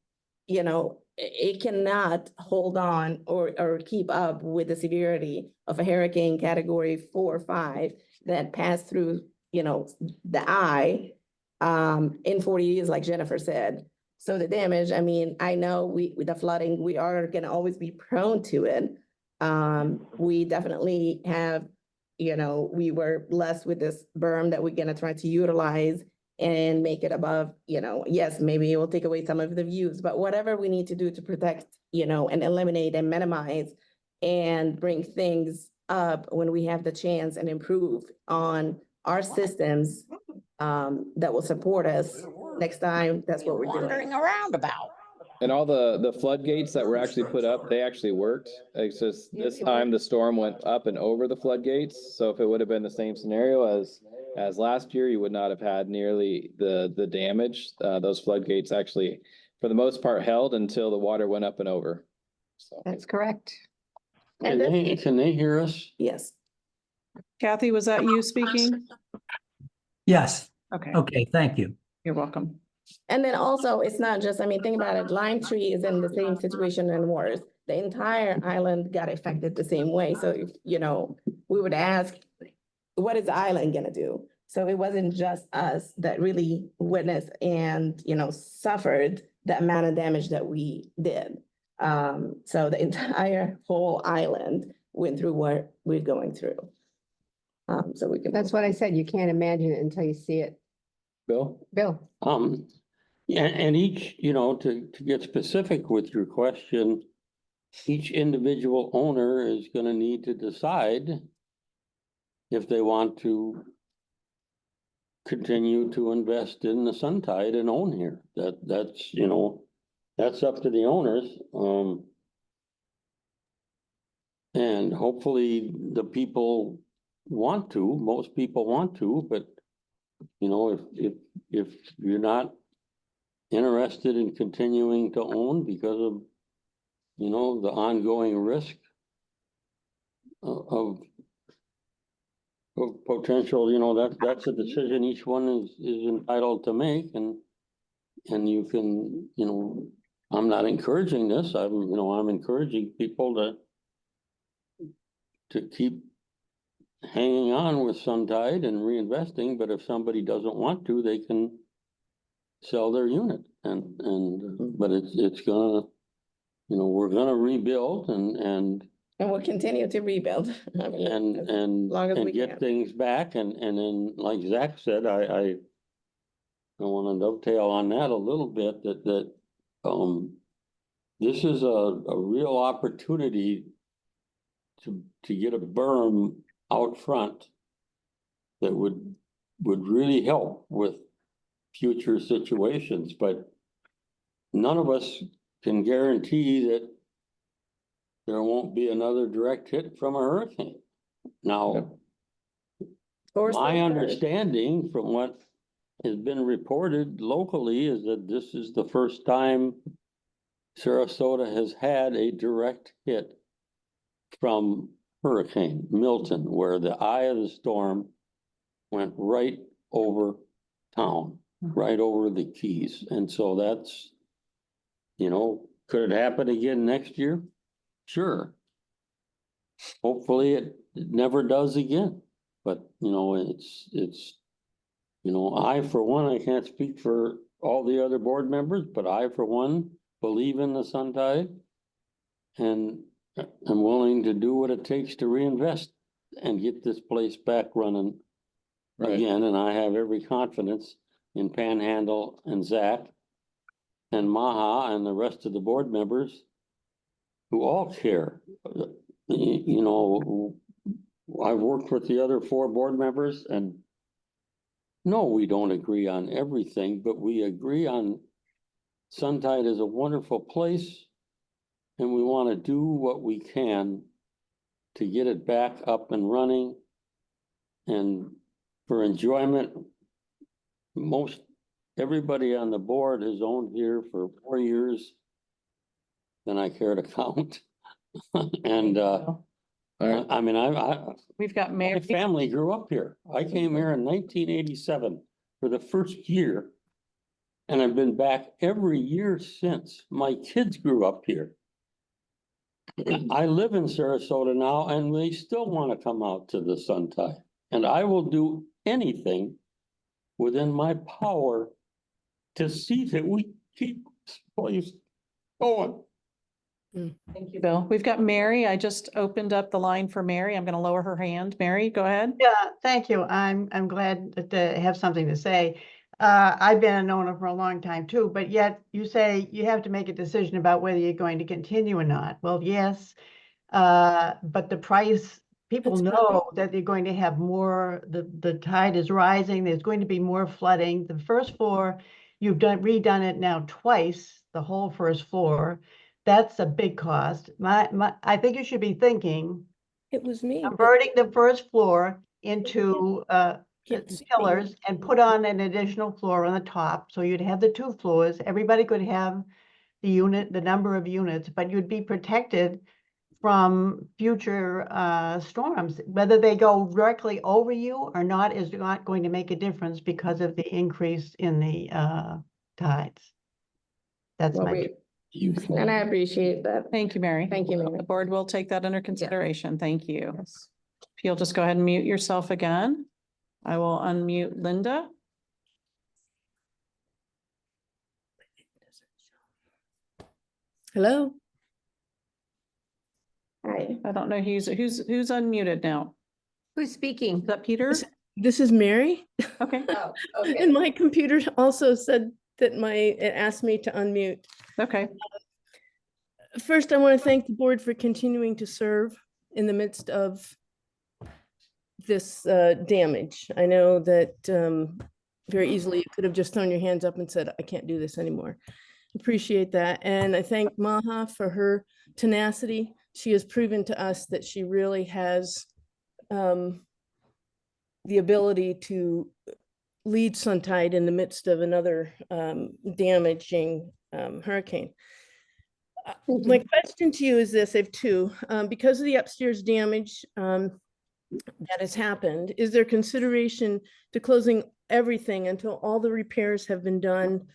it cannot hold on or keep up with the severity of a hurricane category 4 or 5 that passed through, the eye in 40 years, like Jennifer said. So the damage, I mean, I know with the flooding, we are gonna always be prone to it. We definitely have, we were blessed with this berm that we're gonna try to utilize and make it above, yes, maybe it will take away some of the views, but whatever we need to do to protect, and eliminate and minimize and bring things up when we have the chance and improve on our systems that will support us next time, that's what we're doing. Around about. And all the floodgates that were actually put up, they actually worked. It's just this time the storm went up and over the floodgates. So if it would have been the same scenario as last year, you would not have had nearly the damage. Those floodgates actually, for the most part, held until the water went up and over. So That's correct. Can they hear us? Yes. Kathy, was that you speaking? Yes. Okay, Okay, thank you. you're welcome. And then also, it's not just, I mean, think about it, Lime Tree is in the same situation and worse. The entire island got affected the same way. So, if, we would ask, what is the island gonna do? So it wasn't just us that really witnessed and, suffered the amount of damage that we did. So the entire whole island went through what we're going through. So we can. That's what I said. You can't imagine it until you see it. Bill? Bill? And each, to get specific with your question, each individual owner is gonna need to decide if they want to continue to invest in the Suntide and own here. That's up to the owners. And hopefully the people want to, most people want to, but if you're not interested in continuing to own because of, the ongoing risk of potential, that's a decision each one is entitled to make, and you can, I'm not encouraging this, I'm encouraging people to keep hanging on with Suntide and reinvesting, but if somebody doesn't want to, they can sell their unit, but it's gonna, we're gonna rebuild and we'll continue to rebuild. I mean, as long as we get can. things back, and then, like Zach said, I want to dovetail on that a little bit, that this is a real opportunity to get a berm out front that would really help with future situations, but none of us can guarantee that there won't be another direct hit from a hurricane. Now, my understanding from what has been reported locally is that this is the first time Sarasota has had a direct hit from Hurricane Milton, where the eye of the storm went right over town, right over the Keys. And so that's, could it happen again next year? Sure. Hopefully it never does again. But, it's, I, for one, I can't speak for all the other board members, but I, for one, believe in the Suntide. And I'm willing to do what it takes to reinvest and get this place back running again. And I have every confidence in Panhandle and Zach and Maha and the rest of the board members who all care. I've worked with the other 4 board members, and no, we don't agree on everything, but we agree on Suntide is a wonderful place, and we want to do what we can to get it back up and running. And for enjoyment, everybody on the board has owned here for 4 years than I care to count. And I mean, We've got my Mary. family grew up here. I came here in 1987 for the first year, and I've been back every year since. My kids grew up here. I live in Sarasota now, and they still want to come out to the Suntide, and I will do anything within my power to see that we keep this place going. Thank you, Bill. We've got Mary. I just opened up the line for Mary. I'm going to lower her hand. Mary, go ahead. Yeah, thank you. I'm glad to have something to say. I've been an owner for a long time too, but yet you say you have to make a decision about whether you're going to continue or not. Well, yes, but the price, people know that they're going to have more, the tide is rising, there's going to be more flooding. The first floor, you've redone it now twice, the whole first floor. That's a big cost. I think you should be thinking It was me. converting the first floor into pillars and put on an additional floor on the top. So you'd have the 2 floors. Everybody could have the number of units, but you'd be protected from future storms. Whether they go directly over you or not is not going to make a difference because of the increase in the tides. That's And I appreciate that. Thank you, Mary. Thank you, Mary. The board will take that under consideration. Thank you. If you'll just go ahead and mute yourself again. I will unmute Linda. Hello. Hi. I don't know who's unmuted now. Who's speaking? Is that Peter? This is Mary. Okay, Oh, And my computer also said that it asked me to unmute. okay. First, I want to thank the board for continuing to serve in the midst of this damage. I know that very easily you could have just thrown your hands up and said, I can't do this anymore. Appreciate that. And I thank Maha for her tenacity. She has proven to us that she really has the ability to lead Suntide in the midst of another damaging hurricane. My question to you is this, I have two. Because of the upstairs damage that has happened, is there consideration to closing everything until all the repairs have been done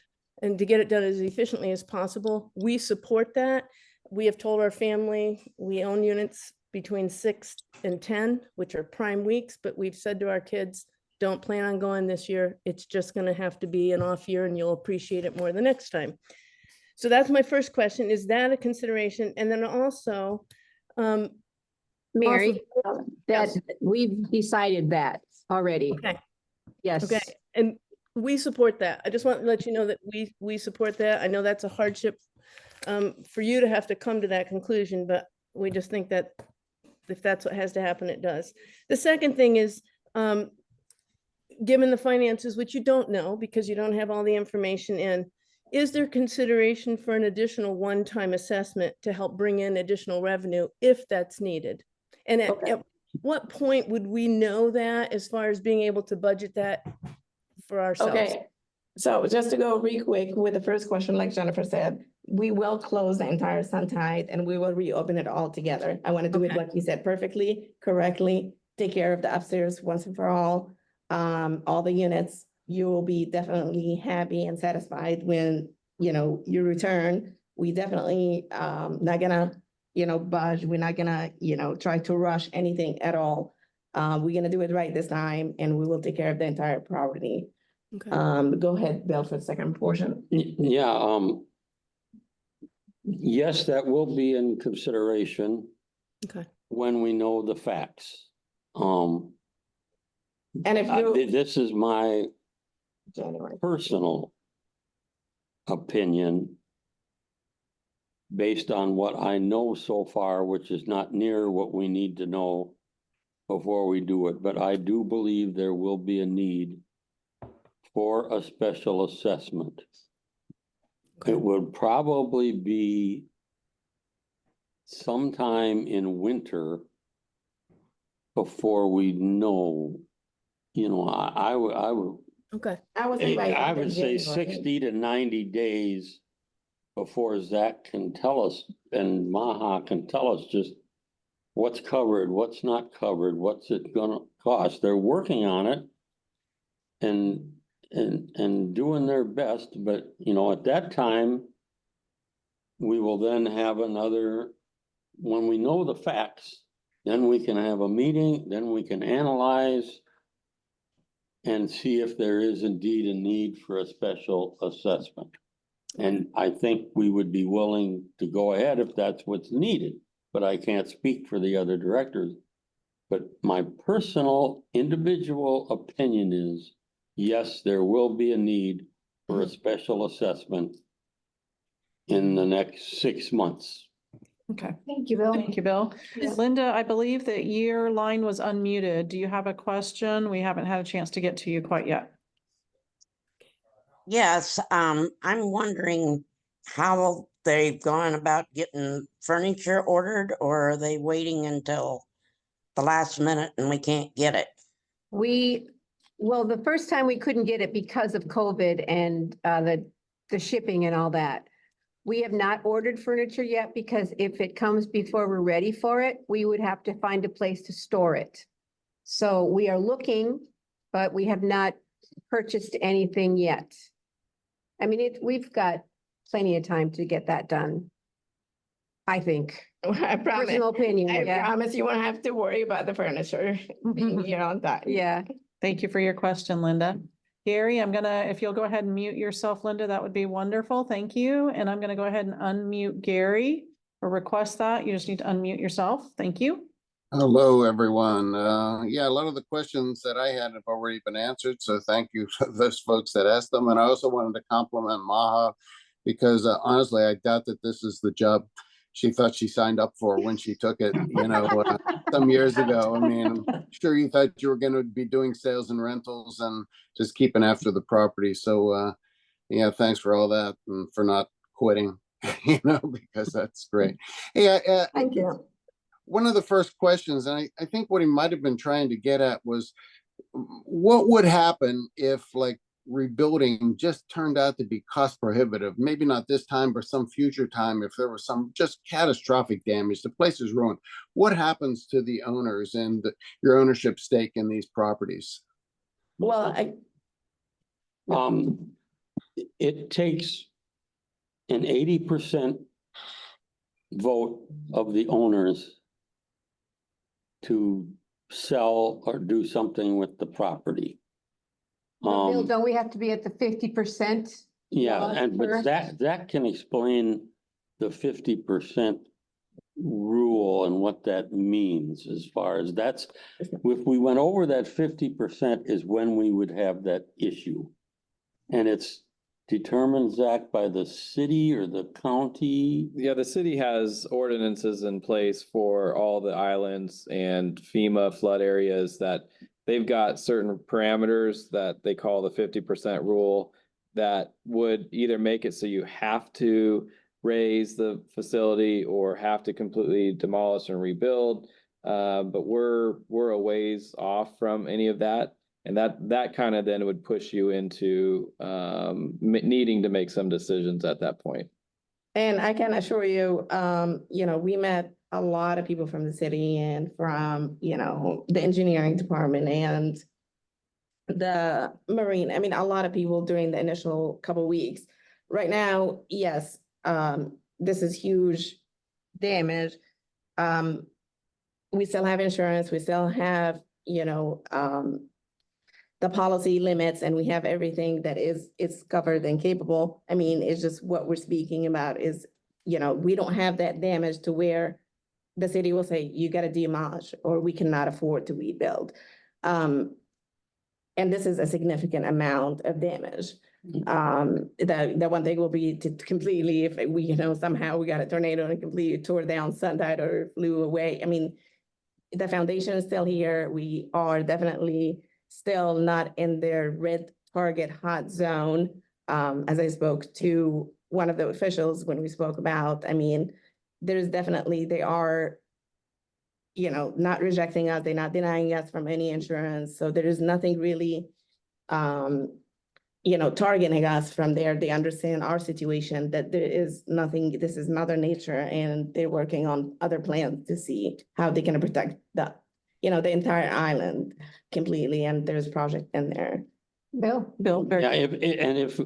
and to get it done as efficiently as possible? We support that. We have told our family we own units between 6 and 10, which are prime weeks, but we've said to our kids, don't plan on going this year. It's just going to have to be an off year and you'll appreciate it more the next time. So that's my first question. Is that a consideration? And then also, Mary, that Yes. we've decided that already. Okay. Yes. Okay, and we support that. I just want to let you know that we support that. I know that's a hardship for you to have to come to that conclusion, but we just think that if that's what has to happen, it does. The second thing is, given the finances, which you don't know because you don't have all the information in, is there consideration for an additional one-time assessment to help bring in additional revenue if that's needed? And at what point would we know that as far as being able to budget that for ourselves? Okay, so just to go real quick with the first question, like Jennifer said, we will close the entire Suntide and we will reopen it all together. I want to do it Okay. like you said, perfectly, correctly, take care of the upstairs once and for all. All the units, you will be definitely happy and satisfied when, you return. We definitely not gonna, budge. We're not gonna, try to rush anything at all. We're gonna do it right this time and we will take care of the entire property. Okay. Go ahead, Bill, for the second portion. Yeah, yes, that will be in consideration Okay. when we know the facts. And if you, This is my January, personal opinion based on what I know so far, which is not near what we need to know before we do it, but I do believe there will be a need for a special assessment. Okay. It would probably be sometime in winter before we know, I would Okay. I would say by I end of would say January. 60 to 90 days before Zach can tell us and Maha can tell us just what's covered, what's not covered, what's it gonna cost. They're working on it and doing their best, but at that time, we will then have another, when we know the facts, then we can have a meeting, then we can analyze and see if there is indeed a need for a special assessment. And I think we would be willing to go ahead if that's what's needed, but I can't speak for the other directors. But my personal individual opinion is, yes, there will be a need for a special assessment in the next 6 months. Okay, Thank you, Bill. thank you, Bill. Linda, I believe that your line was unmuted. Do you have a question? We haven't had a chance to get to you quite yet. Yes, I'm wondering how they've gone about getting furniture ordered, or are they waiting until the last minute and we can't get it? Well, the first time we couldn't get it because of COVID and the shipping and all that. We have not ordered furniture yet because if it comes before we're ready for it, we would have to find a place to store it. So we are looking, but we have not purchased anything yet. I mean, we've got plenty of time to get that done. I think. I promise. Personal opinion, I yeah. promise you won't have to worry about the furniture being here on time. Yeah. Thank you for your question, Linda. Gary, if you'll go ahead and mute yourself, Linda, that would be wonderful. Thank you. And I'm gonna go ahead and unmute Gary or request that. You just need to unmute yourself. Thank you. Hello, everyone. Yeah, a lot of the questions that I had have already been answered, so thank you for those folks that asked them. And I also wanted to compliment Maha because honestly, I doubt that this is the job she thought she signed up for when she took it, some years ago. I mean, I'm sure you thought you were going to be doing sales and rentals and just keeping after the property. So, yeah, thanks for all that and for not quitting, because that's great. Hey, Thank you. one of the first questions, and I think what he might have been trying to get at was what would happen if like rebuilding just turned out to be cost prohibitive? Maybe not this time, but some future time, if there was some just catastrophic damage, the place is ruined. What happens to the owners and your ownership stake in these properties? Well, It takes an 80% vote of the owners to sell or do something with the property. Bill, don't we have to be at the 50%? Yeah, but that can explain the 50% rule and what that means as far as if we went over that 50% is when we would have that issue. And it's determined, Zach, by the city or the county? Yeah, the city has ordinances in place for all the islands and FEMA flood areas that they've got certain parameters that they call the 50% rule that would either make it so you have to raise the facility or have to completely demolish and rebuild. But we're a ways off from any of that. And that kind of then would push you into needing to make some decisions at that point. And I can assure you, we met a lot of people from the city and from, the engineering department and the marine. I mean, a lot of people during the initial couple of weeks. Right now, yes, this is huge damage. We still have insurance. We still have, the policy limits, and we have everything that is covered and capable. I mean, it's just what we're speaking about is, we don't have that damage to where the city will say, you got to demolish or we cannot afford to rebuild. And this is a significant amount of damage. The one thing will be to completely, if we, somehow we got a tornado and completely tore down Suntide or flew away. I mean, the foundation is still here. We are definitely still not in their red target hot zone. As I spoke to one of the officials when we spoke about, I mean, there's definitely, they are, not rejecting us. They're not denying us from any insurance. So there is nothing really, targeting us from there. They understand our situation, that there is nothing, this is Mother Nature, and they're working on other plans to see how they can protect the entire island completely, and there's a project in there. Bill? Yeah, if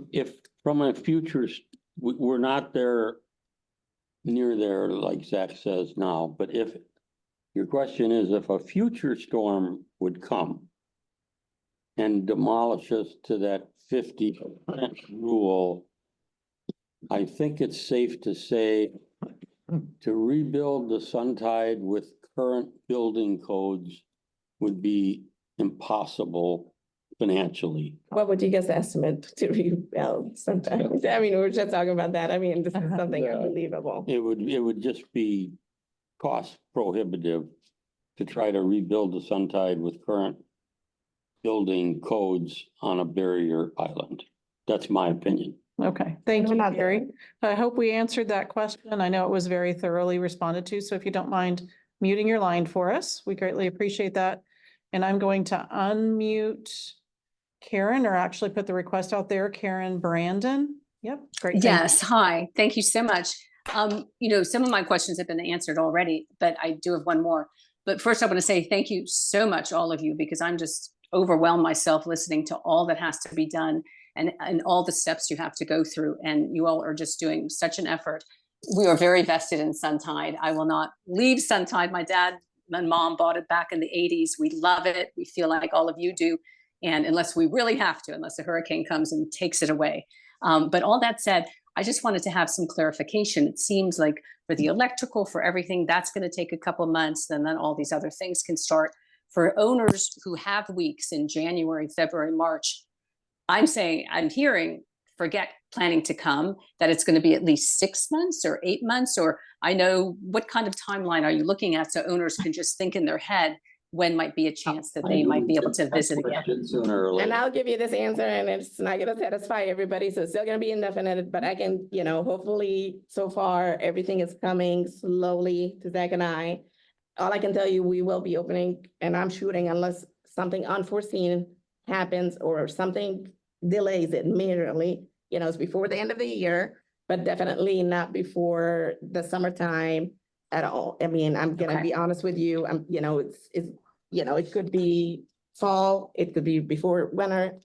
from a future, we're not there near there, like Zach says now, but if your question is if a future storm would come and demolish us to that 50% rule, I think it's safe to say to rebuild the Suntide with current building codes would be impossible financially. What would you guys estimate to rebuild sometimes? I mean, we're just talking about that. I mean, this is something unbelievable. It would just be cost prohibitive to try to rebuild the Suntide with current building codes on a barrier island. That's my opinion. Okay, thank you, Gary. I hope we answered that question. I know it was very thoroughly responded to, so if you don't mind muting your line for us, we greatly appreciate that. And I'm going to unmute Karen, or actually put the request out there, Karen Brandon. Yep, great. Yes, hi, thank you so much. Some of my questions have been answered already, but I do have one more. But first I want to say thank you so much, all of you, because I'm just overwhelmed myself listening to all that has to be done and all the steps you have to go through. And you all are just doing such an effort. We are very vested in Suntide. I will not leave Suntide. My dad and mom bought it back in the 80s. We love it. We feel like all of you do. And unless we really have to, unless a hurricane comes and takes it away. But all that said, I just wanted to have some clarification. It seems like for the electrical, for everything, that's going to take a couple months, and then all these other things can start. For owners who have weeks in January, February, March, I'm hearing, forget planning to come, that it's going to be at least 6 months or 8 months, or I know, what kind of timeline are you looking at so owners can just think in their head when might be a chance that they might be able to visit again? Sooner or later. And I'll give you this answer, and it's not gonna satisfy everybody, so it's still gonna be indefinite, but I can, hopefully, so far, everything is coming slowly to Zach and I. All I can tell you, we will be opening, and I'm shooting unless something unforeseen happens or something delays it majorly, it's before the end of the year, but definitely not before the summertime at all. I mean, I'm gonna be honest with you, it could be fall, it could be before winter,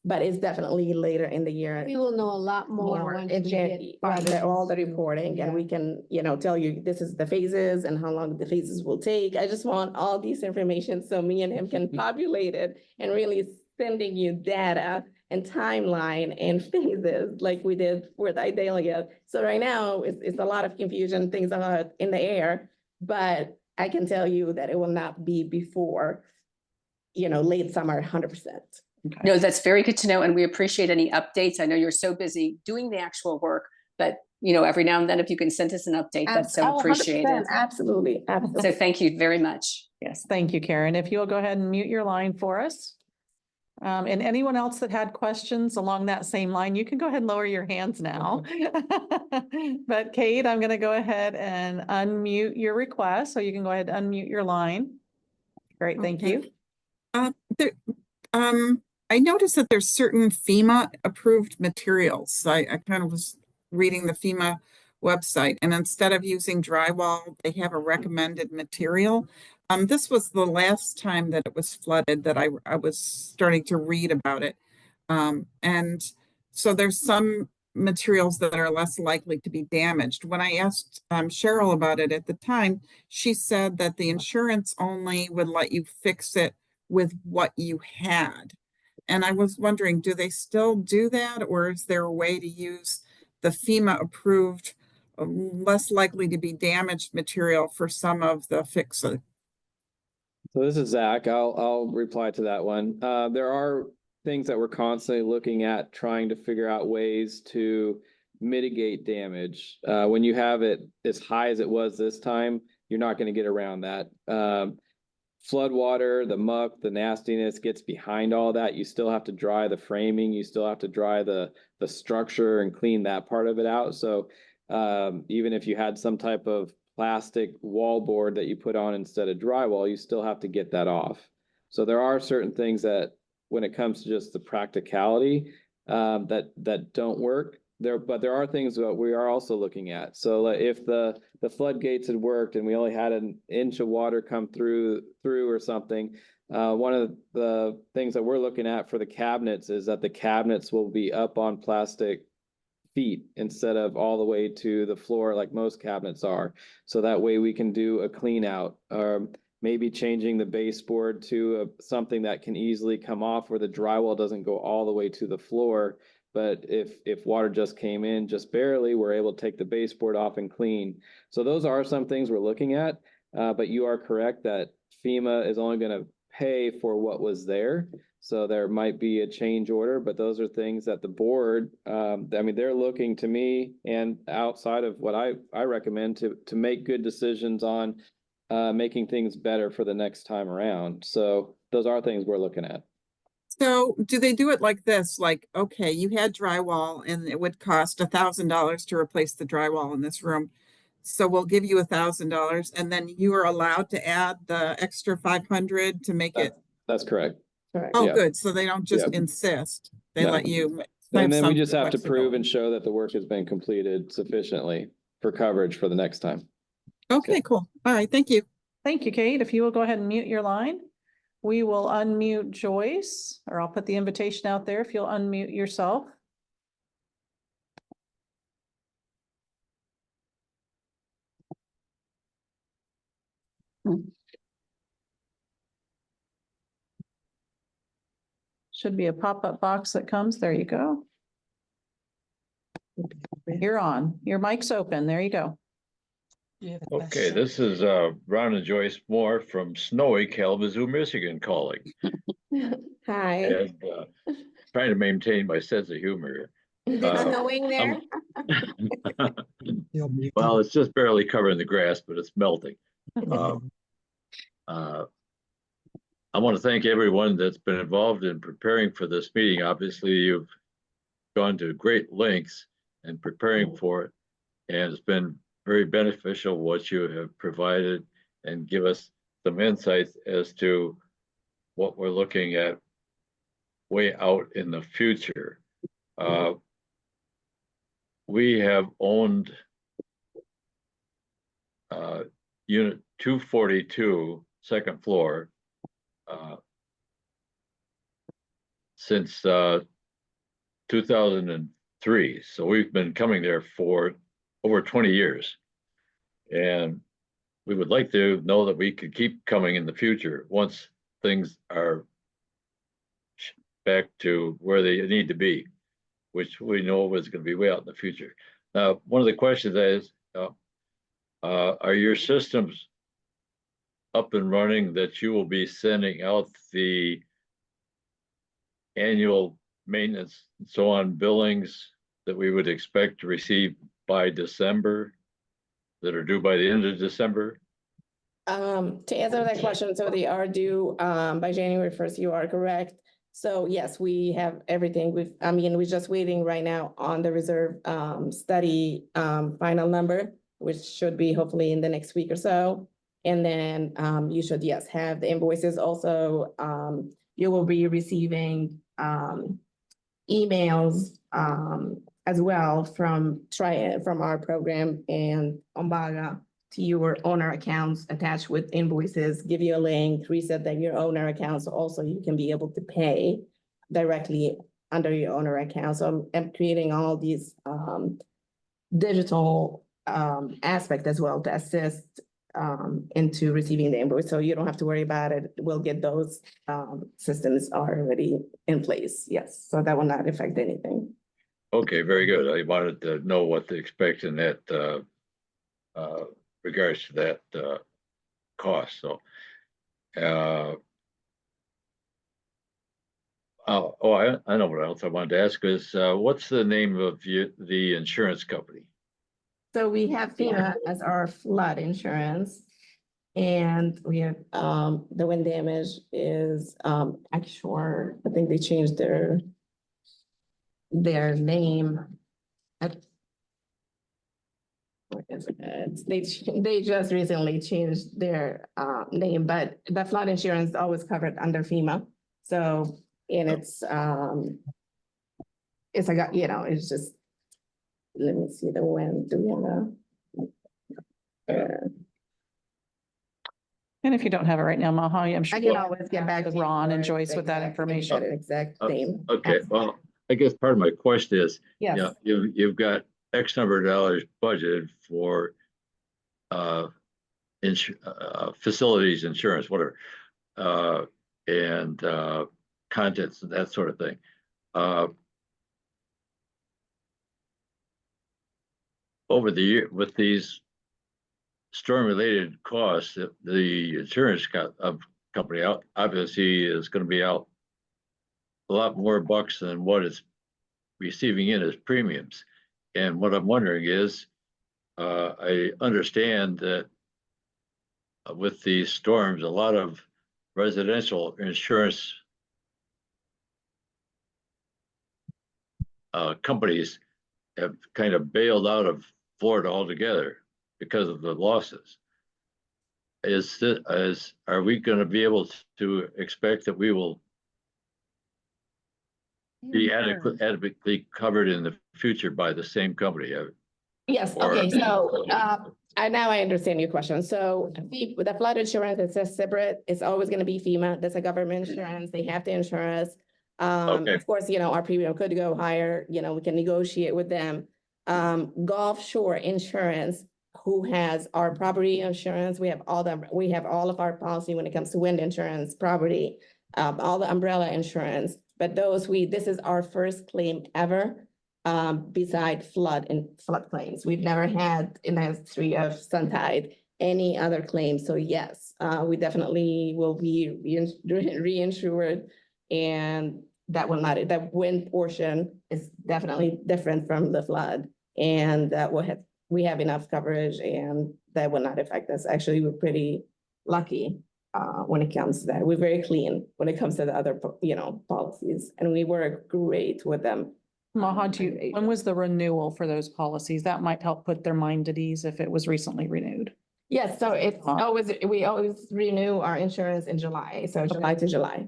but it's definitely later in the year. We will know a lot more once in we Jan- get all the farther. reporting, and we can, tell you this is the phases and how long the phases will take. I just want all these information so me and him can populate it and really sending you data and timeline and phases like we did for the Idalia. So right now, it's a lot of confusion, things are in the air, but I can tell you that it will not be before, late summer, 100%. No, that's very good to know, and we appreciate any updates. I know you're so busy doing the actual work, but every now and then, if you can send us an update, that's so 100%, appreciated. Absolutely, absolutely. So thank you very much. Yes, thank you, Karen. If you'll go ahead and mute your line for us. And anyone else that had questions along that same line, you can go ahead and lower your hands now. But Kate, I'm going to go ahead and unmute your request, so you can go ahead and unmute your line. Great, thank you. I noticed that there's certain FEMA approved materials. I kind of was reading the FEMA website, and instead of using drywall, they have a recommended material. This was the last time that it was flooded that I was starting to read about it. And so there's some materials that are less likely to be damaged. When I asked Cheryl about it at the time, she said that the insurance only would let you fix it with what you had. And I was wondering, do they still do that, or is there a way to use the FEMA approved, less likely to be damaged material for some of the fixes? So this is Zach. I'll reply to that one. There are things that we're constantly looking at, trying to figure out ways to mitigate damage. When you have it as high as it was this time, you're not going to get around that. Flood water, the muck, the nastiness gets behind all that. You still have to dry the framing. You still have to dry the structure and clean that part of it out. So even if you had some type of plastic wall board that you put on instead of drywall, you still have to get that off. So there are certain things that, when it comes to just the practicality, that don't work there, but there are things that we are also looking at. So if the floodgates had worked and we only had an inch of water come through or something, one of the things that we're looking at for the cabinets is that the cabinets will be up on plastic feet instead of all the way to the floor like most cabinets are. So that way we can do a clean out, or maybe changing the baseboard to something that can easily come off where the drywall doesn't go all the way to the floor. But if water just came in just barely, we're able to take the baseboard off and clean. So those are some things we're looking at. But you are correct that FEMA is only going to pay for what was there. So there might be a change order, but those are things that the board, they're looking to me and outside of what I recommend to make good decisions on making things better for the next time around. So those are things we're looking at. So do they do it like this? Like, okay, you had drywall and it would cost $1,000 to replace the drywall in this room. So we'll give you $1,000 and then you are allowed to add the extra 500 to make it. That's correct. Oh, Yeah. good. So they don't just insist. They let you. And then we just have to prove and show that the work has been completed sufficiently for coverage for the next time. Okay, cool. All right. Thank you. Thank you, Kate. If you will go ahead and mute your line, we will unmute Joyce, or I'll put the invitation out there if you'll unmute yourself. Should be a pop-up box that comes. There you go. You're on. Your mic's open. There you go. Okay, this is Ron and Joyce Moore from snowy Kalamazoo, Michigan calling. Hi. And trying to maintain my sense of humor Is it here. snowing there? Well, it's just barely covering the grass, but it's melting. I want to thank everyone that's been involved in preparing for this meeting. Obviously, you've gone to great lengths in preparing for it, and it's been very beneficial what you have provided and give us some insights as to what we're looking at way out in the future. We have owned unit 242, second floor, since 2003. So we've been coming there for over 20 years. And we would like to know that we could keep coming in the future once things are back to where they need to be, which we know is going to be way out in the future. Now, one of the questions is, are your systems up and running that you will be sending out the annual maintenance and so on billings that we would expect to receive by December, that are due by the end of December? To answer that question, so they are due by January 1st, you are correct. So yes, we have everything. We're just waiting right now on the reserve study final number, which should be hopefully in the next week or so. And then you should, yes, have the invoices. Also, you will be receiving emails as well from our program and Ombaga to your owner accounts attached with invoices, give you a link, reset them your owner accounts. Also, you can be able to pay directly under your owner account. So I'm creating all these digital aspect as well to assist into receiving the invoice. So you don't have to worry about it. We'll get those systems already in place. Yes, so that will not affect anything. Okay, very good. I wanted to know what to expect in that regards to that cost. So, I know what else I wanted to ask is, what's the name of the insurance company? So we have FEMA as our flood insurance. And we have the wind damage is Ashore. I think they changed their name. What is it? They just recently changed their name, but the flood insurance is always covered under FEMA. So, and it's it's just, let me see the wind. Do we have a And if you don't have it right now, Maha, I'm sure I can always get back with to you Ron and for Joyce with that exact- information. Exact name. Okay, well, I guess part of my question is, Yes. you've got X number of dollars budgeted for facilities insurance, whatever, and contents and that sort of thing. Over the year, with these storm-related costs, the insurance company out obviously is going to be out a lot more bucks than what it's receiving in as premiums. And what I'm wondering is, I understand that with these storms, a lot of residential insurance companies have kind of bailed out of Florida altogether because of the losses. Are we going to be able to expect that we will be adequately covered in the future by the same company? Yes, Or- okay, so now I understand your question. So the flood insurance is just separate. It's always gonna be FEMA. That's a government insurance. They have to insure us. Okay. Of course, our premium could go higher, we can negotiate with them. Gulf Shore Insurance, who has our property insurance, we have all of our policy when it comes to wind insurance, property, all the umbrella insurance. But this is our first claim ever. beside flood and flood claims. We've never had in the history of Suntide any other claims. So yes, we definitely will be reinsured, and that will not, that wind portion is definitely different from the flood. And that will have, we have enough coverage and that will not affect us. Actually, we're pretty lucky when it comes to that. We're very clean when it comes to the other, policies, and we work great with them. Maha, when was the renewal for those policies? That might help put their mind at ease if it was recently renewed. Yes, so it's always, we always renew our insurance in July, so July to July.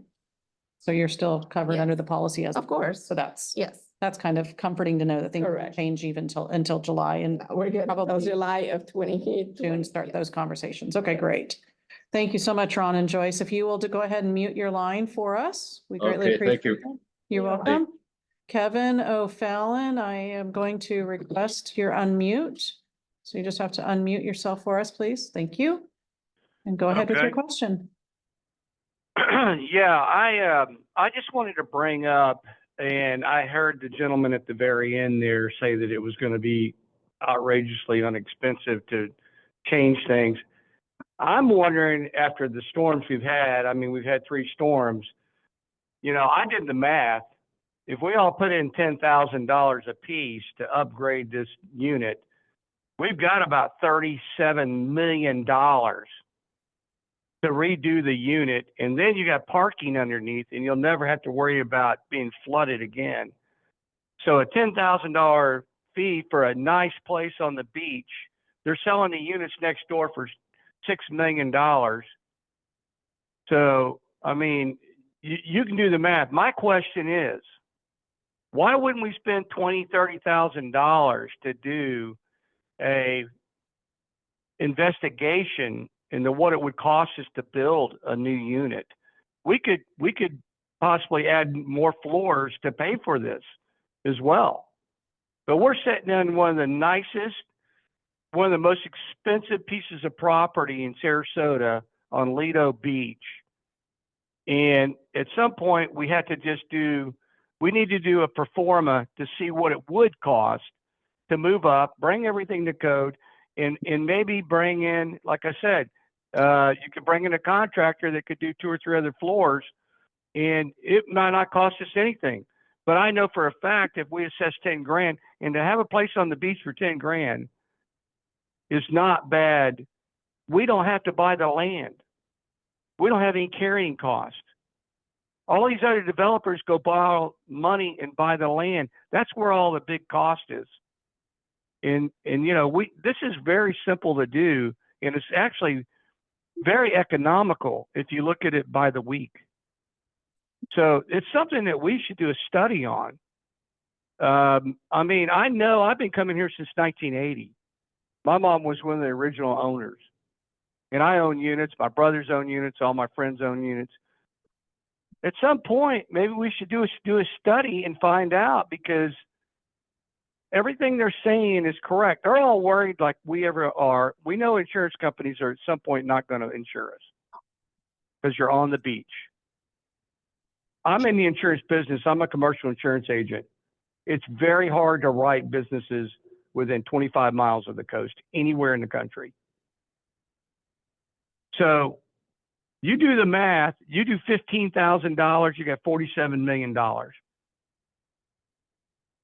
So you're still covered under the policy as. Of course. So that's Yes, kind of comforting to know that things won't Correct. change even until July, and we're good. Until Probably July of June start those conversations. Okay, great. Thank you so much, Ron and Joyce. If you will to go ahead and mute your line for us, we greatly Okay, appreciate thank it. you. You're welcome. Kevin O'Fallon, I am going to request your unmute. So you just have to unmute yourself for us, please. Thank you. And go ahead with your Okay. question. Yeah, I just wanted to bring up, and I heard the gentleman at the very end there say that it was going to be outrageously inexpensive to change things. I'm wondering, after the storms we've had, I mean, we've had 3 storms, I did the math. If we all put in $10,000 a piece to upgrade this unit, we've got about $37 million to redo the unit, and then you got parking underneath, and you'll never have to worry about being flooded again. So a $10,000 fee for a nice place on the beach, they're selling the units next door for $6 million. So, I mean, you can do the math. My question is, why wouldn't we spend $20,000, $30,000 to do a investigation into what it would cost us to build a new unit? We could possibly add more floors to pay for this as well. But we're sitting in one of the nicest, one of the most expensive pieces of property in Sarasota on Lido Beach. And at some point we had to we need to do a pro forma to see what it would cost to move up, bring everything to code, and maybe bring in, like I said, you could bring in a contractor that could do 2 or 3 other floors, and it might not cost us anything. But I know for a fact, if we assess 10 grand, and to have a place on the beach for 10 grand is not bad. We don't have to buy the land. We don't have any carrying cost. All these other developers go borrow money and buy the land. That's where all the big cost is. And this is very simple to do, and it's actually very economical if you look at it by the week. So it's something that we should do a study on. I mean, I know I've been coming here since 1980. My mom was one of the original owners, and I own units. My brothers own units. All my friends own units. At some point, maybe we should do a study and find out, because everything they're saying is correct. They're all worried like we ever are. We know insurance companies are at some point not going to insure us because you're on the beach. I'm in the insurance business. I'm a commercial insurance agent. It's very hard to write businesses within 25 miles of the coast, anywhere in the country. So you do the math, you do $15,000, you got $47 million.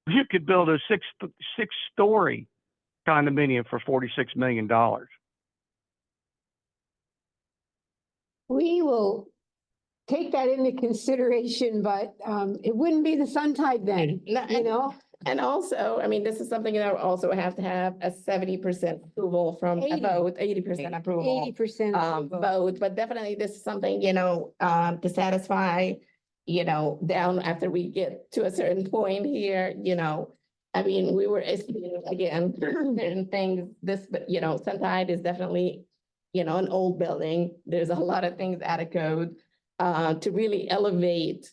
You could build a six-story condominium for $46 million. We will take that into consideration, but it wouldn't be the Suntide then, And also, I mean, this is something that also have to have a 70% approval from a vote, 80% approval. 80% Vote, but definitely this is something, to satisfy, down after we get to a certain point here, I mean, we were estimating again, certain things, but Suntide is definitely, an old building. There's a lot of things out of code, to really elevate,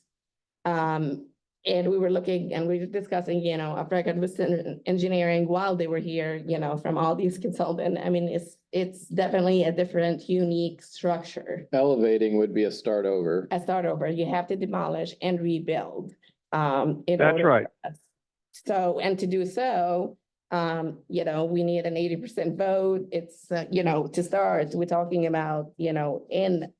and we were looking and we were discussing, a record with engineering while they were here, from all these consultants. I mean, it's definitely a different, unique structure. Elevating would be a start over. A start over. You have to demolish and rebuild. That's right. So, and to do so, we need an 80% vote. It's, to start, we're talking about, in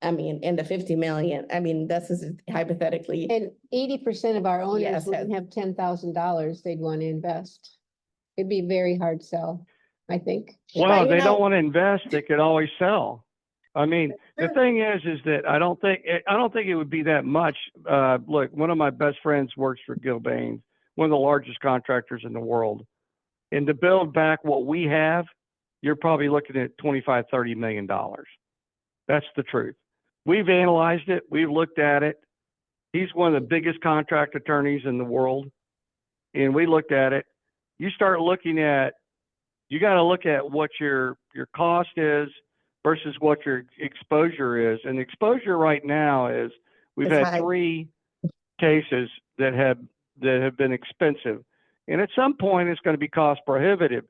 the 50 million. I mean, this is hypothetically. And 80% of our owners Yes, wouldn't have $10,000 they'd want to invest. It'd be a very hard sell, I think. Well, if they don't want to invest, they could always sell. I mean, the thing is that I don't think it would be that much. Look, one of my best friends works for Gilbane, one of the largest contractors in the world. And to build back what we have, you're probably looking at $25-30 million. That's the truth. We've analyzed it. We've looked at it. He's one of the biggest contract attorneys in the world. And we looked at it. You start looking at, you got to look at what your cost is versus what your exposure is. And the exposure right now is we've It's had high. 3 cases that have been expensive. And at some point it's going to be cost prohibitive.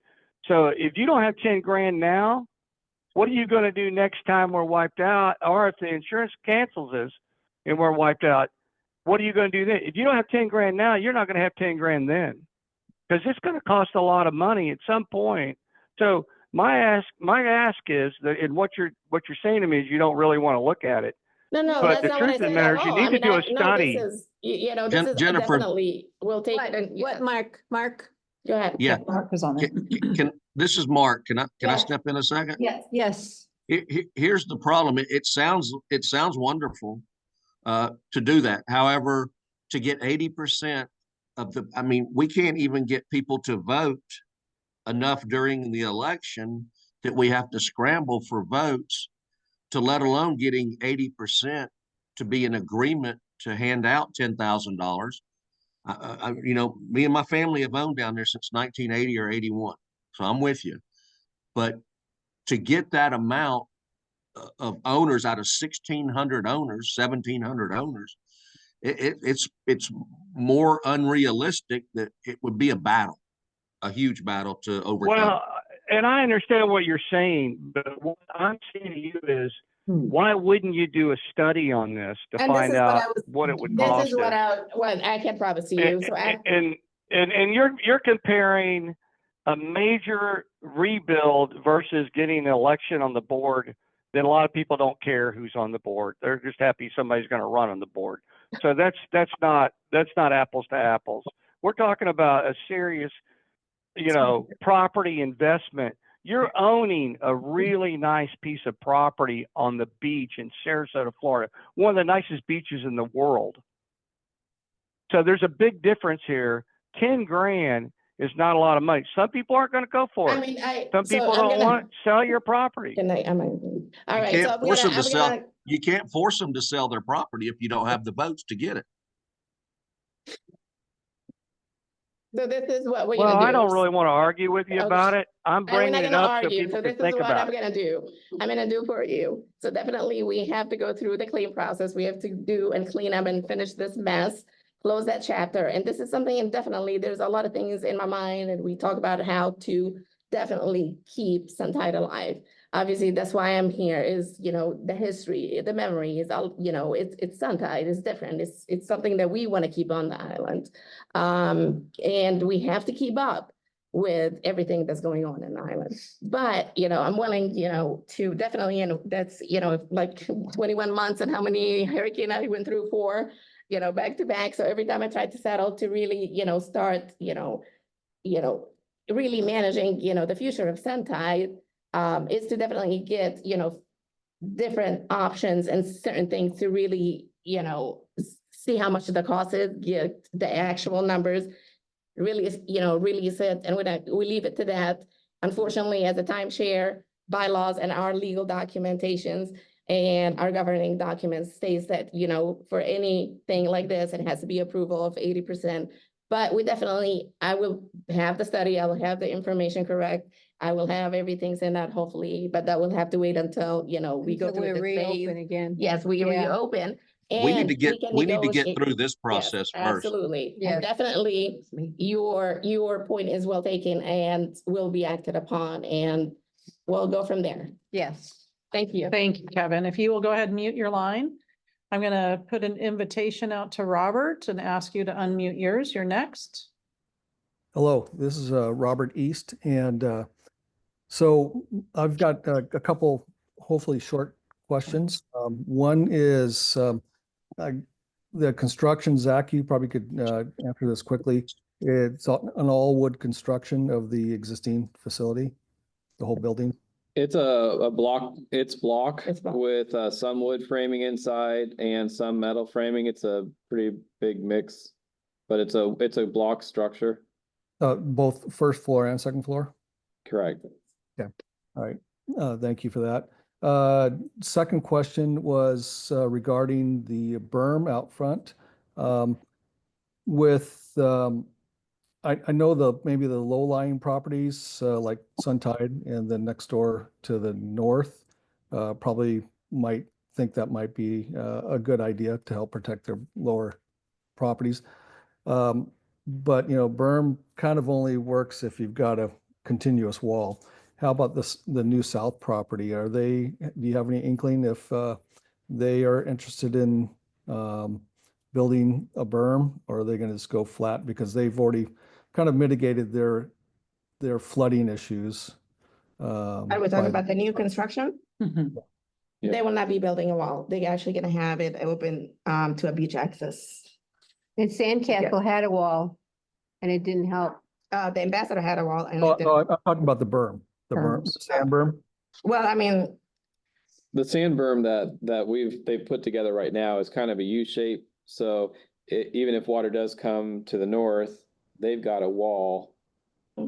So if you don't have 10 grand now, what are you going to do next time we're wiped out? Or if the insurance cancels us and we're wiped out, what are you going to do then? If you don't have 10 grand now, you're not going to have 10 grand then, because it's going to cost a lot of money at some point. So my ask is that, and what you're saying to me is you don't really want to look at it. No, But that's the not what I truth of the said matter at is you all. need to do a no, study. this is, this is Jennifer. definitely, we'll take. What, Mark? Go ahead. Yeah. Mark is on it. This is Mark. Can I Yes. step in a second? Yes. Here's the problem. It sounds wonderful to do that. However, to get 80% of we can't even get people to vote enough during the election that we have to scramble for votes, to let alone getting 80% to be in agreement to hand out $10,000. Me and my family have owned down there since 1980 or 81. So I'm with you. But to get that amount of owners out of 1,600 owners, 1,700 owners, it's more unrealistic that it would be a huge battle to overcome. Well, and I understand what you're saying, but what I'm saying to you is, why wouldn't you do a study on this to And this find is what out I was- what it would cost? This is what I can promise you. So And you're comparing a major rebuild versus getting an election on the board. Then a lot of people don't care who's on the board. They're just happy somebody's going to run on the board. So that's not apples to apples. We're talking about a serious, property investment. You're owning a really nice piece of property on the beach in Sarasota, Florida, one of the nicest beaches in the world. So there's a big difference here. 10 grand is not a lot of money. Some people aren't going to go for it. Some people don't want to sell your property. All right. You can't force them to sell. You can't force them to sell their property if you don't have the votes to get it. So this is what we're Well, gonna do. I don't really want to argue with you Okay. about it. I'm We're bringing not it gonna up so argue. people So can this is think what about I'm it. gonna do. I'm gonna do for you. So definitely we have to go through the clean process. We have to do and clean up and finish this mess, close that chapter. And this is something, and definitely there's a lot of things in my mind, and we talk about how to definitely keep Suntide alive. Obviously, that's why I'm here is, the history, the memory is all, it's Suntide, it's different. It's something that we want to keep on the island. And we have to keep up with everything that's going on in the island. But, I'm willing, to definitely, that's, like 21 months and how many hurricanes I went through for, back to back. So every time I tried to settle to really, start, really managing, the future of Suntide, is to definitely get, different options and certain things to really, see how much the cost is, get the actual numbers, really, really set, and we leave it to that. Unfortunately, as a timeshare, bylaws and our legal documentations and our governing documents states that, for anything like this, it has to be approval of 80%. But I will have the study, I will have the information correct. I will have everything sent out hopefully, but that will have to wait until, we go through the phase. Again. Yes, we reopen. We need to get negotiate. through this Yes, process first. absolutely. Yes. And definitely your point is well taken and will be acted upon, and we'll go from there. Yes. Thank you. Thank you, Kevin. If you will go ahead and mute your line. I'm going to put an invitation out to Robert and ask you to unmute yours. You're next. Hello, this is Robert East, and so I've got a couple hopefully short questions. One is the construction. Zach, you probably could answer this quickly. It's an all-wood construction of the existing facility, the whole building. It's a block, it's block It's block. with some wood framing inside and some metal framing. It's a pretty big mix, but it's a block structure. Both first floor and second floor? Correct. Yeah. All right. Thank you for that. Second question was regarding the berm out front. I know maybe the low-lying properties like Suntide and then next door to the north probably might think that might be a good idea to help protect their lower properties. But berm kind of only works if you've got a continuous wall. How about the new south property? Do you have any inkling if they are interested in building a berm, or are they going to just go flat because they've already kind of mitigated their flooding issues? Are we talking about the new construction? Yeah. They will not be building a wall. They're actually gonna have it open to a beach access. And Sandcastle had a wall and it didn't help. The ambassador had a wall and Oh, it no, didn't. I'm talking about the berm, the sand berm. Well, I mean, The sand berm that they've put together right now is kind of a U shape. So even if water does come to the north, they've got a wall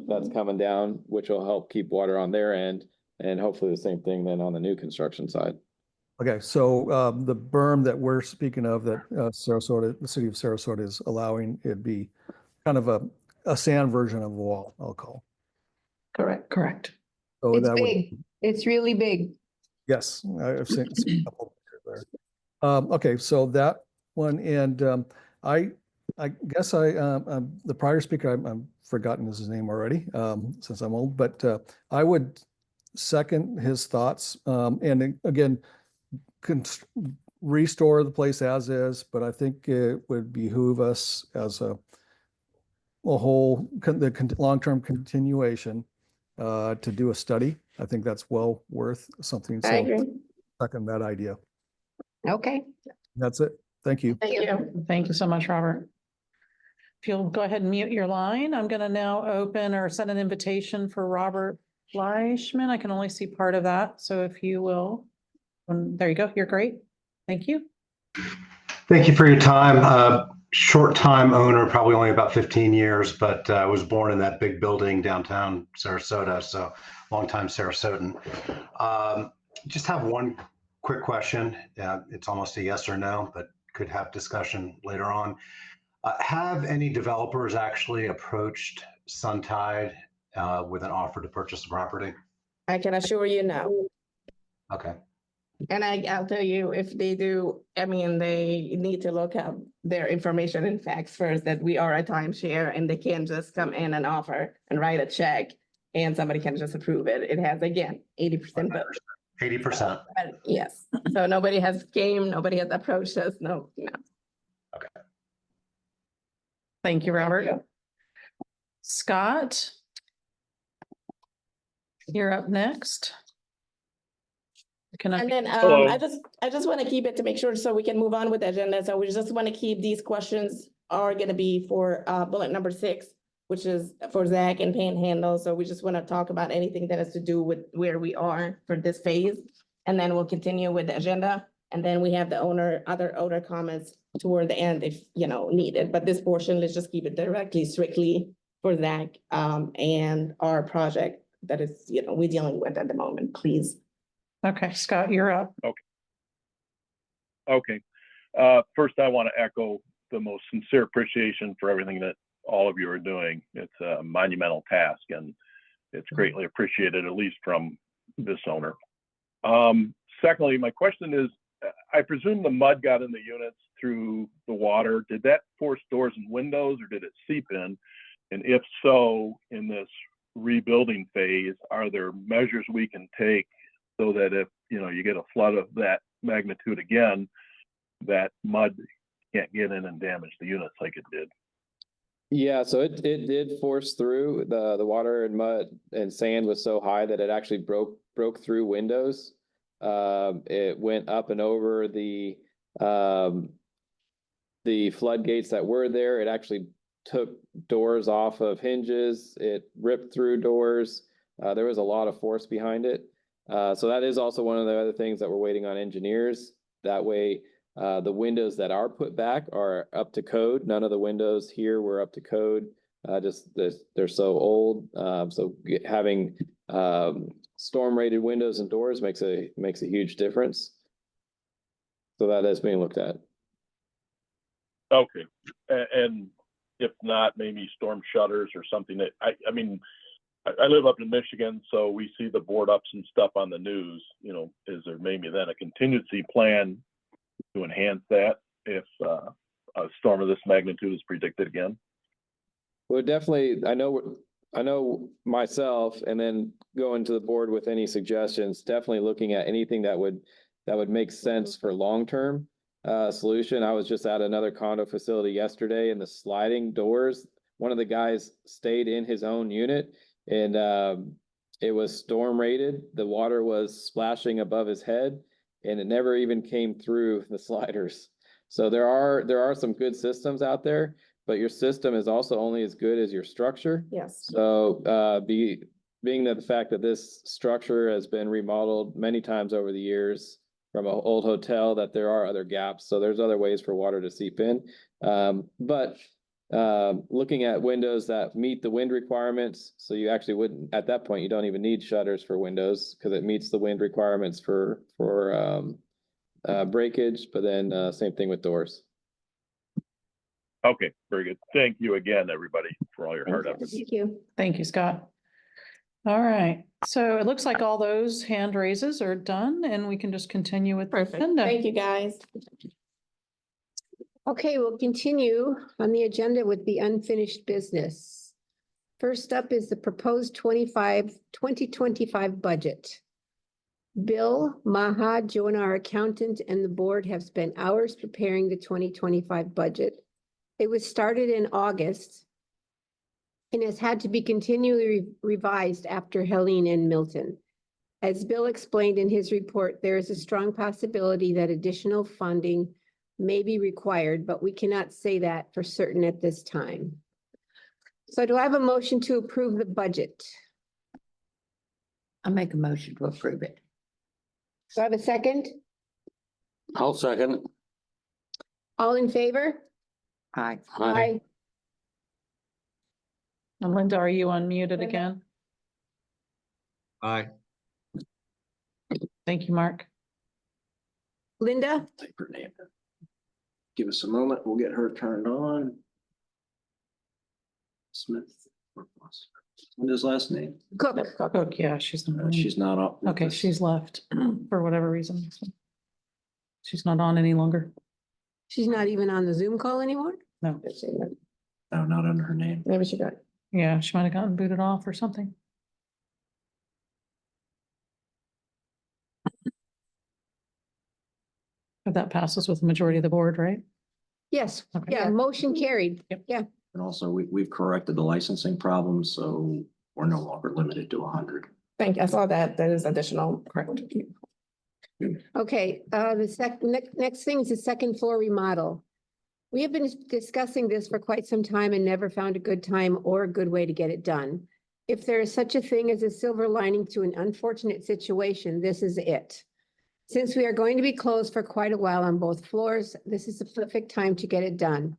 that's coming down, which will help keep water on their end, and hopefully the same thing then on the new construction side. Okay, so the berm that we're speaking of that Sarasota, the city of Sarasota is allowing, it'd be kind of a sand version of a wall, I'll call. Correct. So It's that would, big. It's really big. yes, I've seen a couple of pictures there. Okay, so that one, and I guess the prior speaker, I've forgotten his name already, since I'm old, but I would second his thoughts. And again, restore the place as is, but I think it would behoove us as a whole, the long-term continuation to do a study. I think that's well worth something. I So agree. second that idea. Okay. That's it. Thank you. Thank you. Thank you so much, Robert. If you'll go ahead and mute your line, I'm going to now open or send an invitation for Robert Fleischman. I can only see part of that. So if you will, there you go. You're great. Thank you. Thank you for your time. Short time owner, probably only about 15 years, but I was born in that big building downtown Sarasota, so longtime Sarasotan. Just have one quick question. It's almost a yes or no, but could have discussion later on. Have any developers actually approached Suntide with an offer to purchase the property? I can assure you no. Okay. And I'll tell you, if they do, I mean, they need to look up their information and facts first, that we are a timeshare and they can't just come in and offer and write a check and somebody can just approve it. It has, again, 80% vote. 80%. Yes. So nobody has came, nobody has approached us. No. Okay. Thank you, Robert. Scott, you're up next. And then I just want to keep it to make sure so we can move on with the agenda. So we just want to keep these questions are going to be for bullet number 6, which is for Zach and Panhandle. So we just want to talk about anything that has to do with where we are for this phase. And then we'll continue with the agenda. And then we have the other owner comments toward the end if, needed. But this portion, let's just keep it strictly for Zach and our project that is, we're dealing with at the moment, please. Okay, Scott, you're up. Okay. First, I want to echo the most sincere appreciation for everything that all of you are doing. It's a monumental task, and it's greatly appreciated, at least from this owner. Secondly, my question is, I presume the mud got in the units through the water. Did that force doors and windows, or did it seep in? And if so, in this rebuilding phase, are there measures we can take so that if you get a flood of that magnitude again, that mud can't get in and damage the units like it did? Yeah, so it did force through. The water and mud and sand was so high that it actually broke through windows. It went up and over the floodgates that were there. It actually took doors off of hinges. It ripped through doors. There was a lot of force behind it. So that is also one of the other things that we're waiting on engineers. That way, the windows that are put back are up to code. None of the windows here were up to code. They're so old. So having storm rated windows and doors makes a huge difference. So that is being looked at. Okay, and if not, maybe storm shutters or something that, I mean, I live up in Michigan, so we see the board ups and stuff on the news, you know, is there maybe then a contingency plan to enhance that if a storm of this magnitude is predicted again? Well, definitely, I know myself, and then going to the board with any suggestions, definitely looking at anything that would make sense for long-term solution. I was just at another condo facility yesterday, and the sliding doors, one of the guys stayed in his own unit, and it was storm rated. The water was splashing above his head, and it never even came through the sliders. So there are some good systems out there, but your system is also only as good as your structure. Yes. So being that the fact that this structure has been remodeled many times over the years from an old hotel, that there are other gaps. So there's other ways for water to seep in. But looking at windows that meet the wind requirements, so you actually wouldn't, at that point, you don't even need shutters for windows because it meets the wind requirements for breakage, but then same thing with doors. Okay, very good. Thank you again, everybody, for all your hard efforts. Thank you. Thank you, Scott. All right, so it looks like all those hand raises are done and we can just continue with. Perfect. Agenda. Thank you, guys. Okay, we'll continue on the agenda with the unfinished business. First up is the proposed 2025 budget. Bill, Maha, Jonah, our accountant, and the board have spent hours preparing the 2025 budget. It was started in August and has had to be continually revised after Helene and Milton. As Bill explained in his report, there is a strong possibility that additional funding may be required, but we cannot say that for certain at this time. So do I have a motion to approve the budget? I make a motion to approve it. Do I have a second? I'll second. All in favor? Aye. Aye. And Linda, are you unmuted again? Aye. Thank you, Mark. Linda? Type her name. Give us a moment. We'll get her turned on. Smith. What's his last name? Cook. Cook, yeah, she's. She's not up. with Okay, us. she's left for whatever reason. She's not on any longer. She's not even on the Zoom call anymore? No. No, not under her name. Maybe she got. Yeah, she might have gotten booted off or something. But that passes with the majority of the board, right? Yes, Okay. yeah, motion carried. Yep. Yeah, And also, we've corrected the licensing problem, so we're no longer limited to 100. Thank you. I saw that. That is additional. Correct. okay, next thing is the second floor remodel. We have been discussing this for quite some time and never found a good time or a good way to get it done. If there is such a thing as a silver lining to an unfortunate situation, this is it. Since we are going to be closed for quite a while on both floors, this is the perfect time to get it done.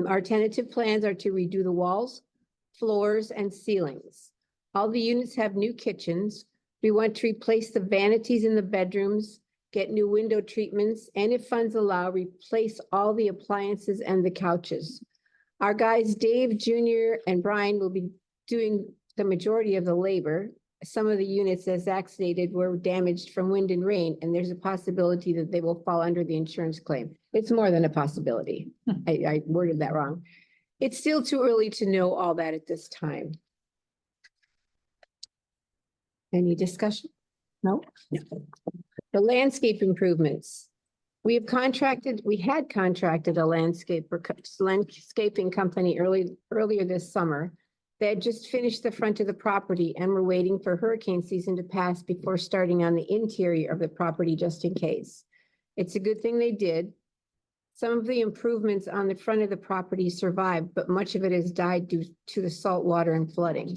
Our tentative plans are to redo the walls, floors, and ceilings. All the units have new kitchens. We want to replace the vanities in the bedrooms, get new window treatments, and if funds allow, replace all the appliances and the couches. Our guys, Dave Jr. and Brian, will be doing the majority of the labor. Some of the units, as Zach stated, were damaged from wind and rain, and there's a possibility that they will fall under the insurance claim. It's more than a possibility. I worded that wrong. It's still too early to know all that at this time. Any discussion? No? The landscape improvements. We had contracted a landscaping company earlier this summer. They had just finished the front of the property and were waiting for hurricane season to pass before starting on the interior of the property just in case. It's a good thing they did. Some of the improvements on the front of the property survived, but much of it has died due to the salt water and flooding.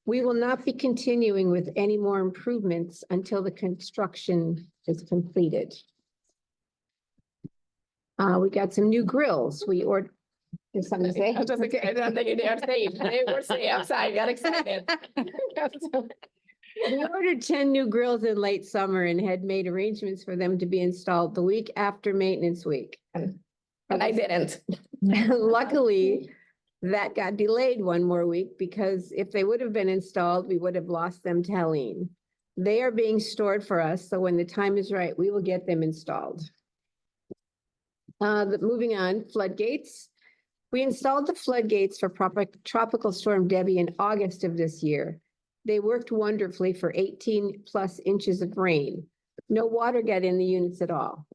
We will not be continuing with any more improvements until the construction is completed. We got some new grills. We ordered. There's something to say? I was just like, I don't think you're safe. They were safe. I'm sorry, got excited. We ordered 10 new grills in late summer and had made arrangements for them to be installed the week after maintenance week. And I didn't. Luckily, that got delayed one more week because if they would have been installed, we would have lost them to Helene. They are being stored for us, so when the time is right, we will get them installed. Moving on, floodgates. We installed the floodgates for Tropical Storm Debbie in August of this year. They worked wonderfully for 18+ inches of rain. No water got in the units at all.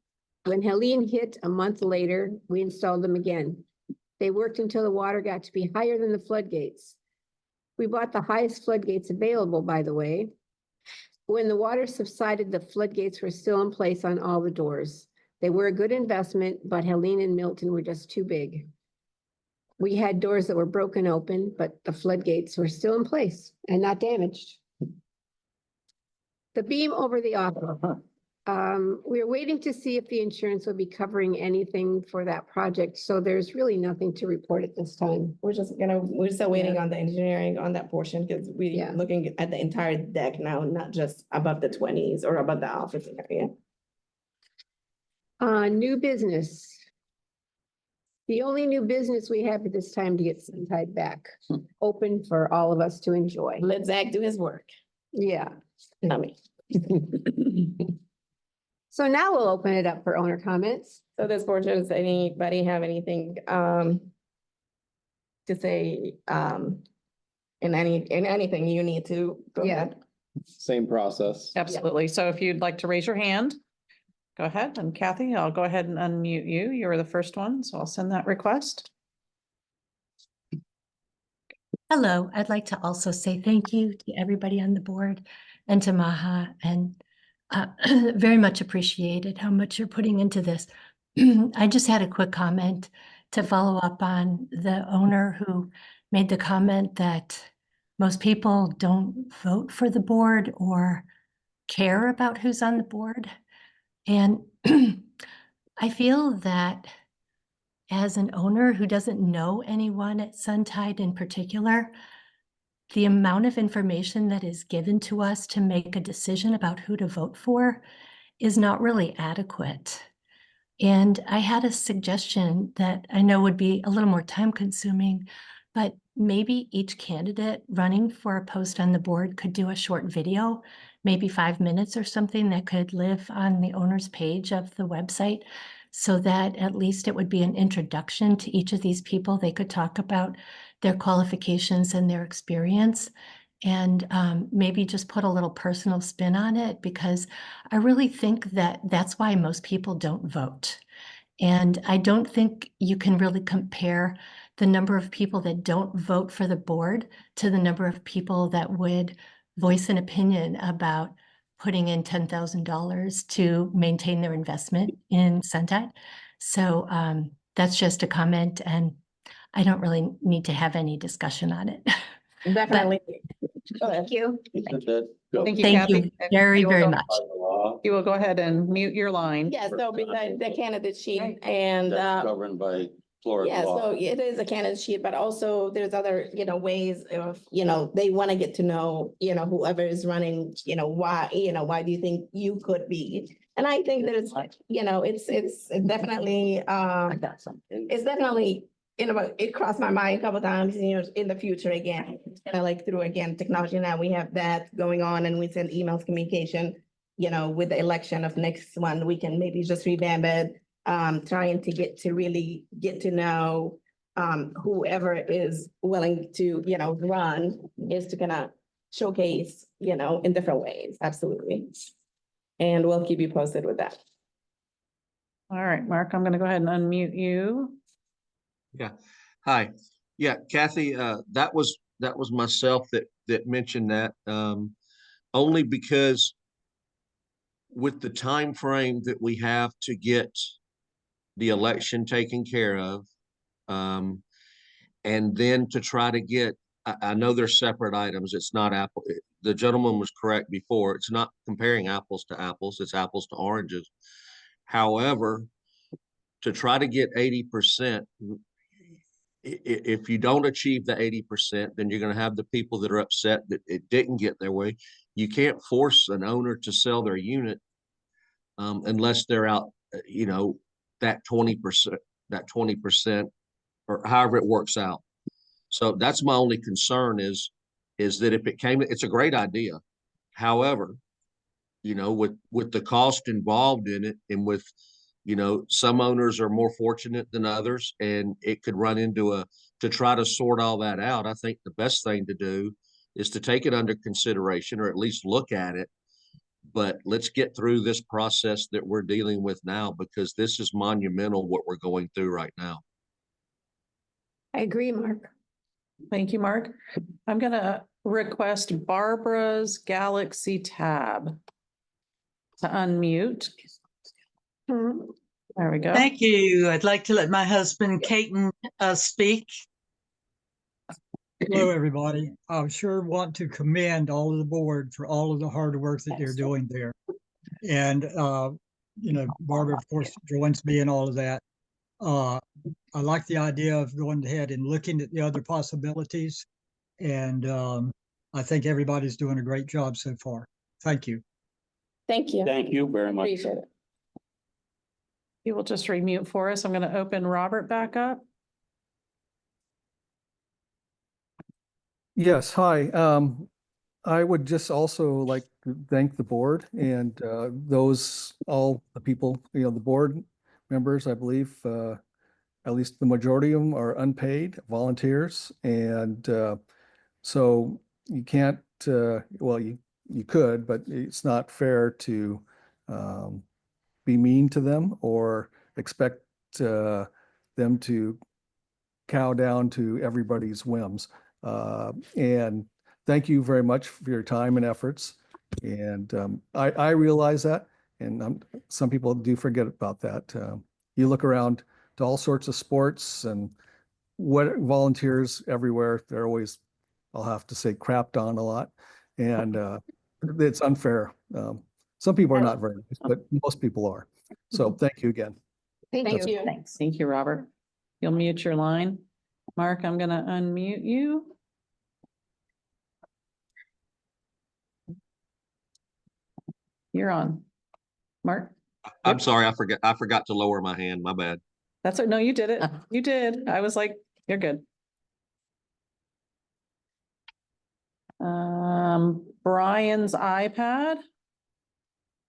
When Helene hit a month later, we installed them again. They worked until the water got to be higher than the floodgates. We bought the highest floodgates available, by the way. When the water subsided, the floodgates were still in place on all the doors. They were a good investment, but Helene and Milton were just too big. We had doors that were broken open, but the floodgates were still in place and not damaged. The beam over the office. We are waiting to see if the insurance will be covering anything for that project. So there's really nothing to report at this time. We're still waiting on the engineering on that portion because we're looking at the entire deck now, not just above the 20s or above the office area. New business. The only new business we have at this time to get Suntide back open for all of us to enjoy. Let Zach do his work. Yeah. Not me. So now we'll open it up for owner comments. So this portion, does anybody have anything to say in anything you need to go ahead? Same process. Absolutely. So if you'd like to raise your hand, go ahead. And Kathy, I'll go ahead and unmute you. You were the first one, so I'll send that request. Hello, I'd like to also say thank you to everybody on the board and to Maha, and very much appreciated how much you're putting into this. I just had a quick comment to follow up on the owner who made the comment that most people don't vote for the board or care about who's on the board. And I feel that as an owner who doesn't know anyone at Suntide in particular, the amount of information that is given to us to make a decision about who to vote for is not really adequate. And I had a suggestion that I know would be a little more time consuming, but maybe each candidate running for a post on the board could do a short video, maybe 5 minutes or something that could live on the owner's page of the website, so that at least it would be an introduction to each of these people. They could talk about their qualifications and their experience, and maybe just put a little personal spin on it, because I really think that that's why most people don't vote. And I don't think you can really compare the number of people that don't vote for the board to the number of people that would voice an opinion about putting in $10,000 to maintain their investment in Suntide. So that's just a comment, and I don't really need to have any discussion on it. Definitely. Thank you. Thank you, Thank Kathy. you very, You will very go- much. You will go ahead and mute your line. Yeah, so beside the candidate sheet and That's governed by Florida yeah, law. so it is a candidate sheet, but also there's other, ways of, they want to get to know, whoever is running, why do you think you could be? And I think there's, it's definitely, it's definitely, it crossed my mind a couple times, in the future again, kind of like through again, technology now, we have that going on and we send emails communication, with the election of next one, we can maybe just revamp it. Trying to really get to know whoever is willing to, run is to kind of showcase, in different ways. Absolutely. And we'll keep you posted with that. All right, Mark, I'm gonna go ahead and unmute you. Yeah. Hi. Yeah, Kathy, that was myself that mentioned that, only because with the time frame that we have to get the election taken care of, and then to try to get, I know they're separate items. It's not apple. The gentleman was correct before. It's not comparing apples to apples. It's apples to oranges. However, to try to get 80%, if you don't achieve the 80%, then you're going to have the people that are upset that it didn't get their way. You can't force an owner to sell their unit unless they're out, that 20%, or however it works out. So that's my only concern is that if it came, it's a great idea. However, with the cost involved in it, and with, some owners are more fortunate than others, and it could run into to try to sort all that out. I think the best thing to do is to take it under consideration, or at least look at it. But let's get through this process that we're dealing with now, because this is monumental what we're going through right now. I agree, Mark. Thank you, Mark. I'm gonna request Barbara's Galaxy tab to unmute. There we go. Thank you. I'd like to let my husband, Caton, speak. Hello, everybody. I sure want to commend all of the board for all of the hard work that they're doing there. And, Barbara, of course, joins me in all of that. I like the idea of going ahead and looking at the other possibilities. And I think everybody's doing a great job so far. Thank you. Thank you. Thank you very much. Appreciate it. You will just remute for us. I'm going to open Robert back up. Yes, hi. I would just also like to thank the board and all the people, the board members, I believe, at least the majority of them are unpaid volunteers. And so you can't, well, you could, but it's not fair to be mean to them or expect them to cow down to everybody's whims. And thank you very much for your time and efforts. And I realize that, and some people do forget about that. You look around to all sorts of sports and what volunteers everywhere, they're always, I'll have to say, crapped on a lot. And it's unfair. Some people are not very nice, but most people are. So thank you again. Thank you. Thanks. Thank you, Robert. You'll mute your line. Mark, I'm going to unmute you. You're on. Mark? I'm sorry, I forgot to lower my hand. My bad. That's it. No, you did it. You did. I was like, you're good. Brian's iPad.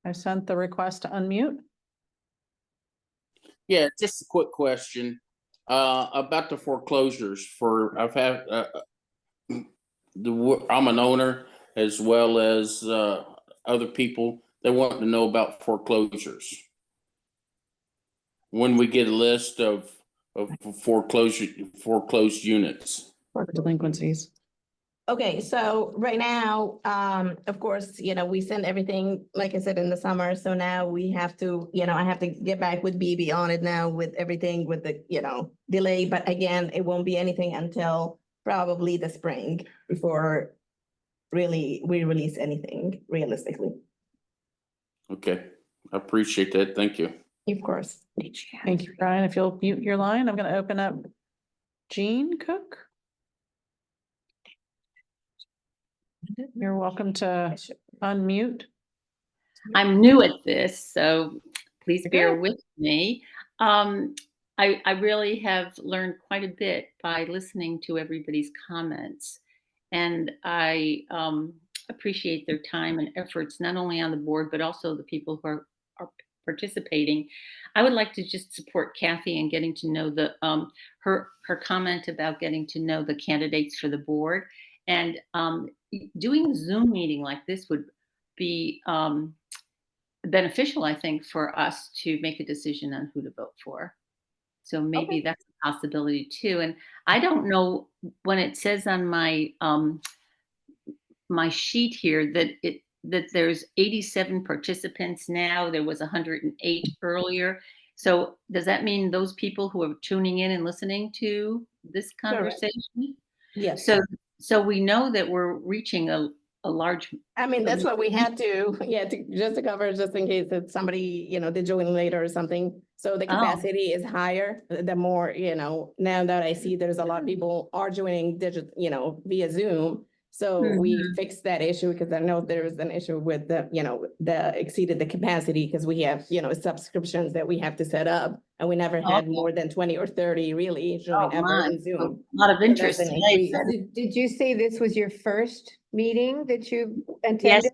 I sent the request to unmute. Yeah, just a quick question about the foreclosures. I've had I'm an owner as well as other people that want to know about foreclosures. When we get a list of foreclosed units. Delinquencies. Okay, so right now, of course, we send everything, like I said, in the summer. So now we have to, I have to get back with BB on it now with everything with the, delay. But again, it won't be anything until probably the spring before really we release anything realistically. Okay, I appreciate that. Thank you. Of course. Thank you, Brian. If you'll mute your line, I'm going to open up Jean Cook. You're welcome to unmute. I'm new at this, so please bear with me. I really have learned quite a bit by listening to everybody's comments, and I appreciate their time and efforts, not only on the board, but also the people who are participating. I would like to just support Kathy in getting to know her comment about getting to know the candidates for the board. And doing a Zoom meeting like this would be beneficial, I think, for us to make a decision on who to vote for. So maybe that's a possibility too. And I don't know when it says on my my sheet here that there's 87 participants now. There was 108 earlier. So does that mean those people who are tuning in and listening to this conversation? Yes. So we know that we're reaching a large. I mean, that's what we had to, just to cover, just in case that somebody, they join later or something. So the capacity is higher, the more, now that I see there's a lot of people are joining via Zoom. So we fixed that issue because I know there was an issue with the exceeded the capacity because we have, subscriptions that we have to set up. And we never had more than 20 or 30 really join ever in Zoom. A lot of interest. Did you say this was your first meeting that you attended? Yes.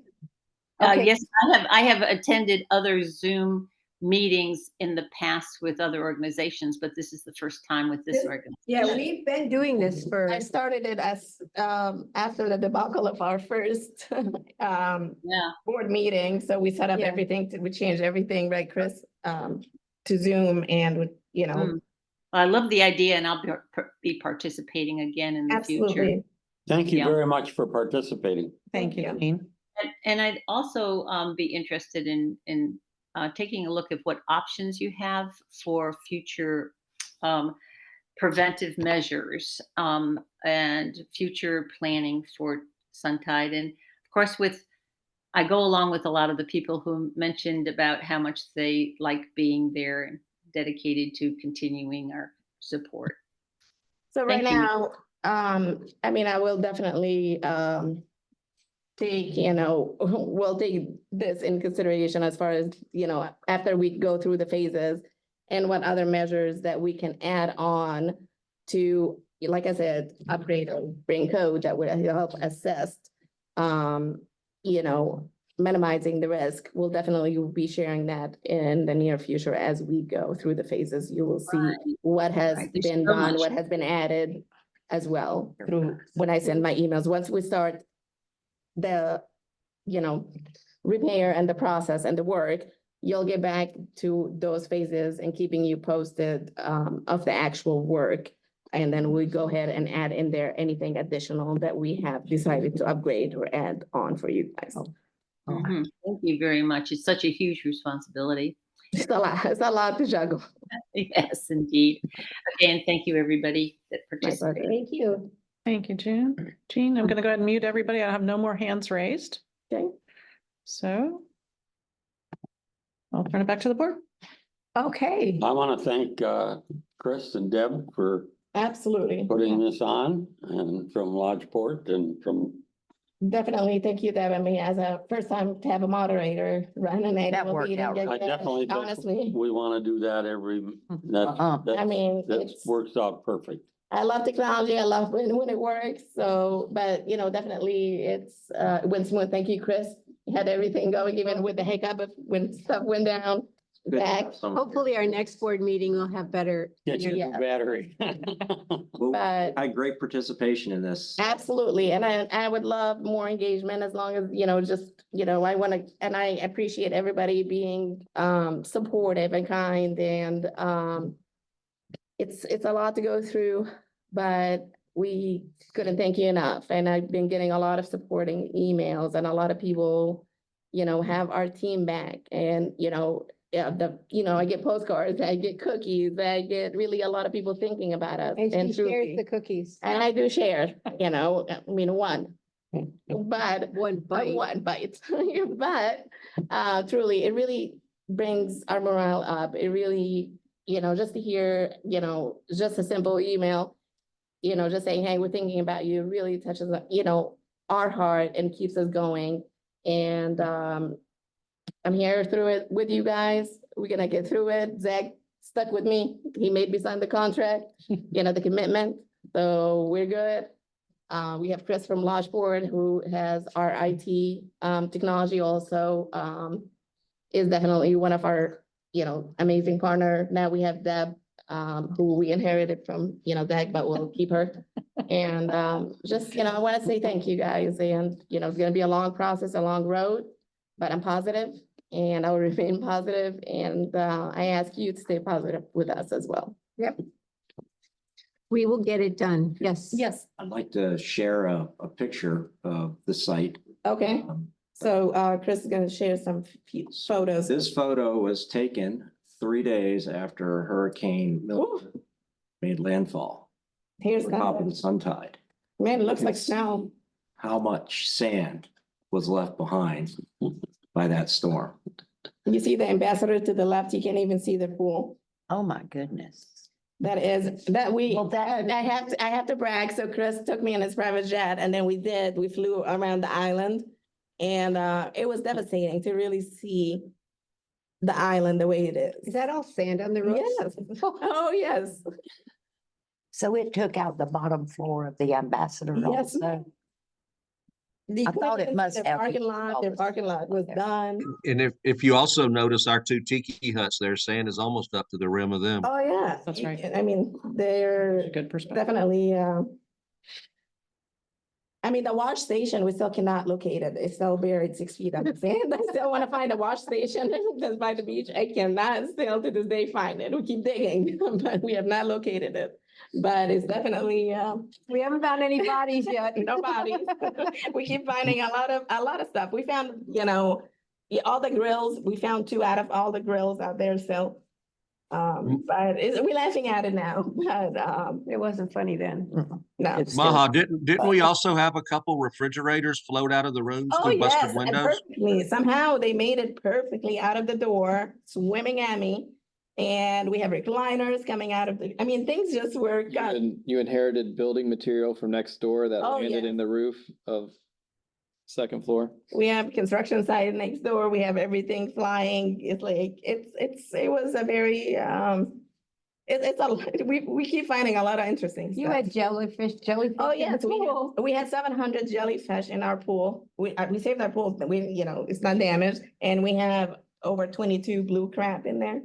Okay. Yes, I have attended other Zoom meetings in the past with other organizations, but this is the first time with this organization. Yeah, we've been doing this for. I started it as after the debacle of our first board meeting. So we set up everything, we changed everything, right, Chris? To Zoom and, I love the idea and I'll be participating again in the future. Thank you very much for participating. Thank you, Jean. And I'd also be interested in taking a look at what options you have for future preventive measures and future planning for Suntide. And of course, I go along with a lot of the people who mentioned about how much they like being there and dedicated to continuing our support. So right now, I mean, I will definitely we'll take this in consideration as far as, after we go through the phases and what other measures that we can add on to, like I said, upgrade or bring code that would help assess, minimizing the risk. We'll definitely be sharing that in the near future as we go through the phases. You will see what has been done, what has been added as well through when I send my emails. Once we start the, repair and the process and the work, you'll get back to those phases and keeping you posted of the actual work. And then we go ahead and add in there anything additional that we have decided to upgrade or add on for you guys. Thank you very much. It's such a huge responsibility. It's a lot to juggle. Yes, indeed. Okay, and thank you, everybody that participated. Thank you. Thank you, Jean. Jean, I'm going to go ahead and mute everybody. I have no more hands raised. Okay. So I'll turn it back to the board. Okay. I want to thank Chris and Deb for absolutely putting this on, and from Lodgeport and from. Definitely. Thank you, Deb. I mean, as a first time to have a moderator run an annual meeting. I definitely think honestly, we want to do that I mean, that works out perfect. I love technology. I love when it works. So, but definitely it's went smooth. Thank you, Chris. You had everything going, even with the hiccup of when stuff went down. Back. Hopefully our next board meeting will have better. Get you the battery. But I had great participation in this. absolutely. And I would love more engagement as long as, I want to, and I appreciate everybody being supportive and kind, and it's a lot to go through, but we couldn't thank you enough. And I've been getting a lot of supporting emails, and a lot of people, have our team back, and, I get postcards, I get cookies, I get really a lot of people thinking about us. And she shares the cookies. And I do share, I mean, one, but one bite, but truly, it really brings our morale up. It really, just to hear, just a simple email, just saying, hey, we're thinking about you, really touches, our heart and keeps us going. And I'm here through it with you guys. We're gonna get through it. Zach stuck with me. He made me sign the contract, the commitment. So we're good. We have Chris from Lodgeport, who has our IT technology also, is definitely one of our, amazing partner. Now we have Deb, who we inherited from, Zach, but we'll keep her. And just, I want to say thank you guys. And, it's gonna be a long process, a long road, but I'm positive. and I'll remain positive, and I ask you to stay positive with us as well. Yep. We will get it done. Yes. Yes, I'd like to share a picture of the site. okay. So Chris is gonna share some photos. This photo was taken 3 days after Hurricane Milton made landfall. Here's Top of the that. Suntide. Man, it looks like snow. How much sand was left behind by that storm? You see the ambassador to the left, you can't even see the pool. Oh, my goodness. That is, I have to brag, so Chris took me in his private jet, and then we flew around the island. And it was devastating to really see the island the way it is. Is that all sand on the road? Yes, oh, yes. So it took out the bottom floor of the ambassador Yes. also. I thought it must their have parking lot was done. And if you also notice our two tiki huts there, sand is almost up to the rim of them. Oh, yeah. That's right. I mean, they're Good perspective. definitely, I mean, the wash station, we still cannot locate it. It's still buried 6 feet under sand. I still want to find a wash station that's by the beach. I cannot still to this day find it. We keep digging, but we have not located it. But it's definitely, We haven't found any bodies yet. no bodies. We keep finding a lot of stuff. We found, all the grills, we found 2 out of all the grills out there still. But we're laughing at it now, but, It wasn't funny then. no. Maha, didn't we also have a couple refrigerators float out of the rooms Oh, through busted yes, and windows? perfectly. Somehow they made it perfectly out of the door, swimming at me. And we have recliners coming out of things just work out. And you inherited building material from next door that Oh, landed yeah. in the roof of second floor. We have construction site next door. We have everything flying. It's like, it was a very, we keep finding a lot of interesting You stuff. had jellyfish. Oh, in the yes, pool. we had 700 jellyfish in our pool. We saved our pool, it's not damaged. And we have over 22 blue crab in there.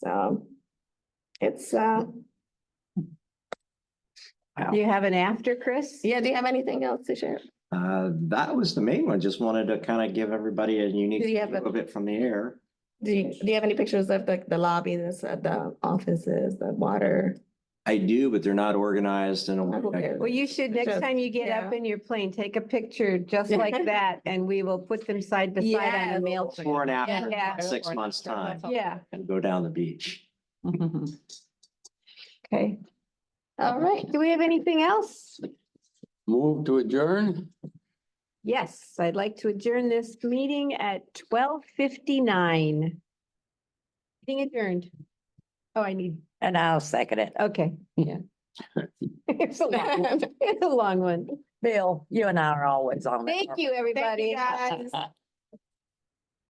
So it's, Do you have an after, Chris? yeah, do you have anything else to share? That was the main one. Just wanted to kind of give everybody a unique Do you have view of it from the air. Do you have any pictures of the lobby, the offices, the water? I do, but they're not organized in a way. Okay. Well, you should, next time you get up in your plane, take a picture just like that, and we will put them side by side on the mail. Before and after, Yeah. 6 months' time, Yeah, and go down the beach. okay. All right, do we have anything else? Move to adjourn? Yes, I'd like to adjourn this meeting at 12:59. Meeting adjourned. Oh, I need, And I'll second it. okay, yeah. It's a long one. It's a long one. Bill, you and I are always on it. Thank you, everybody. Thank you, guys.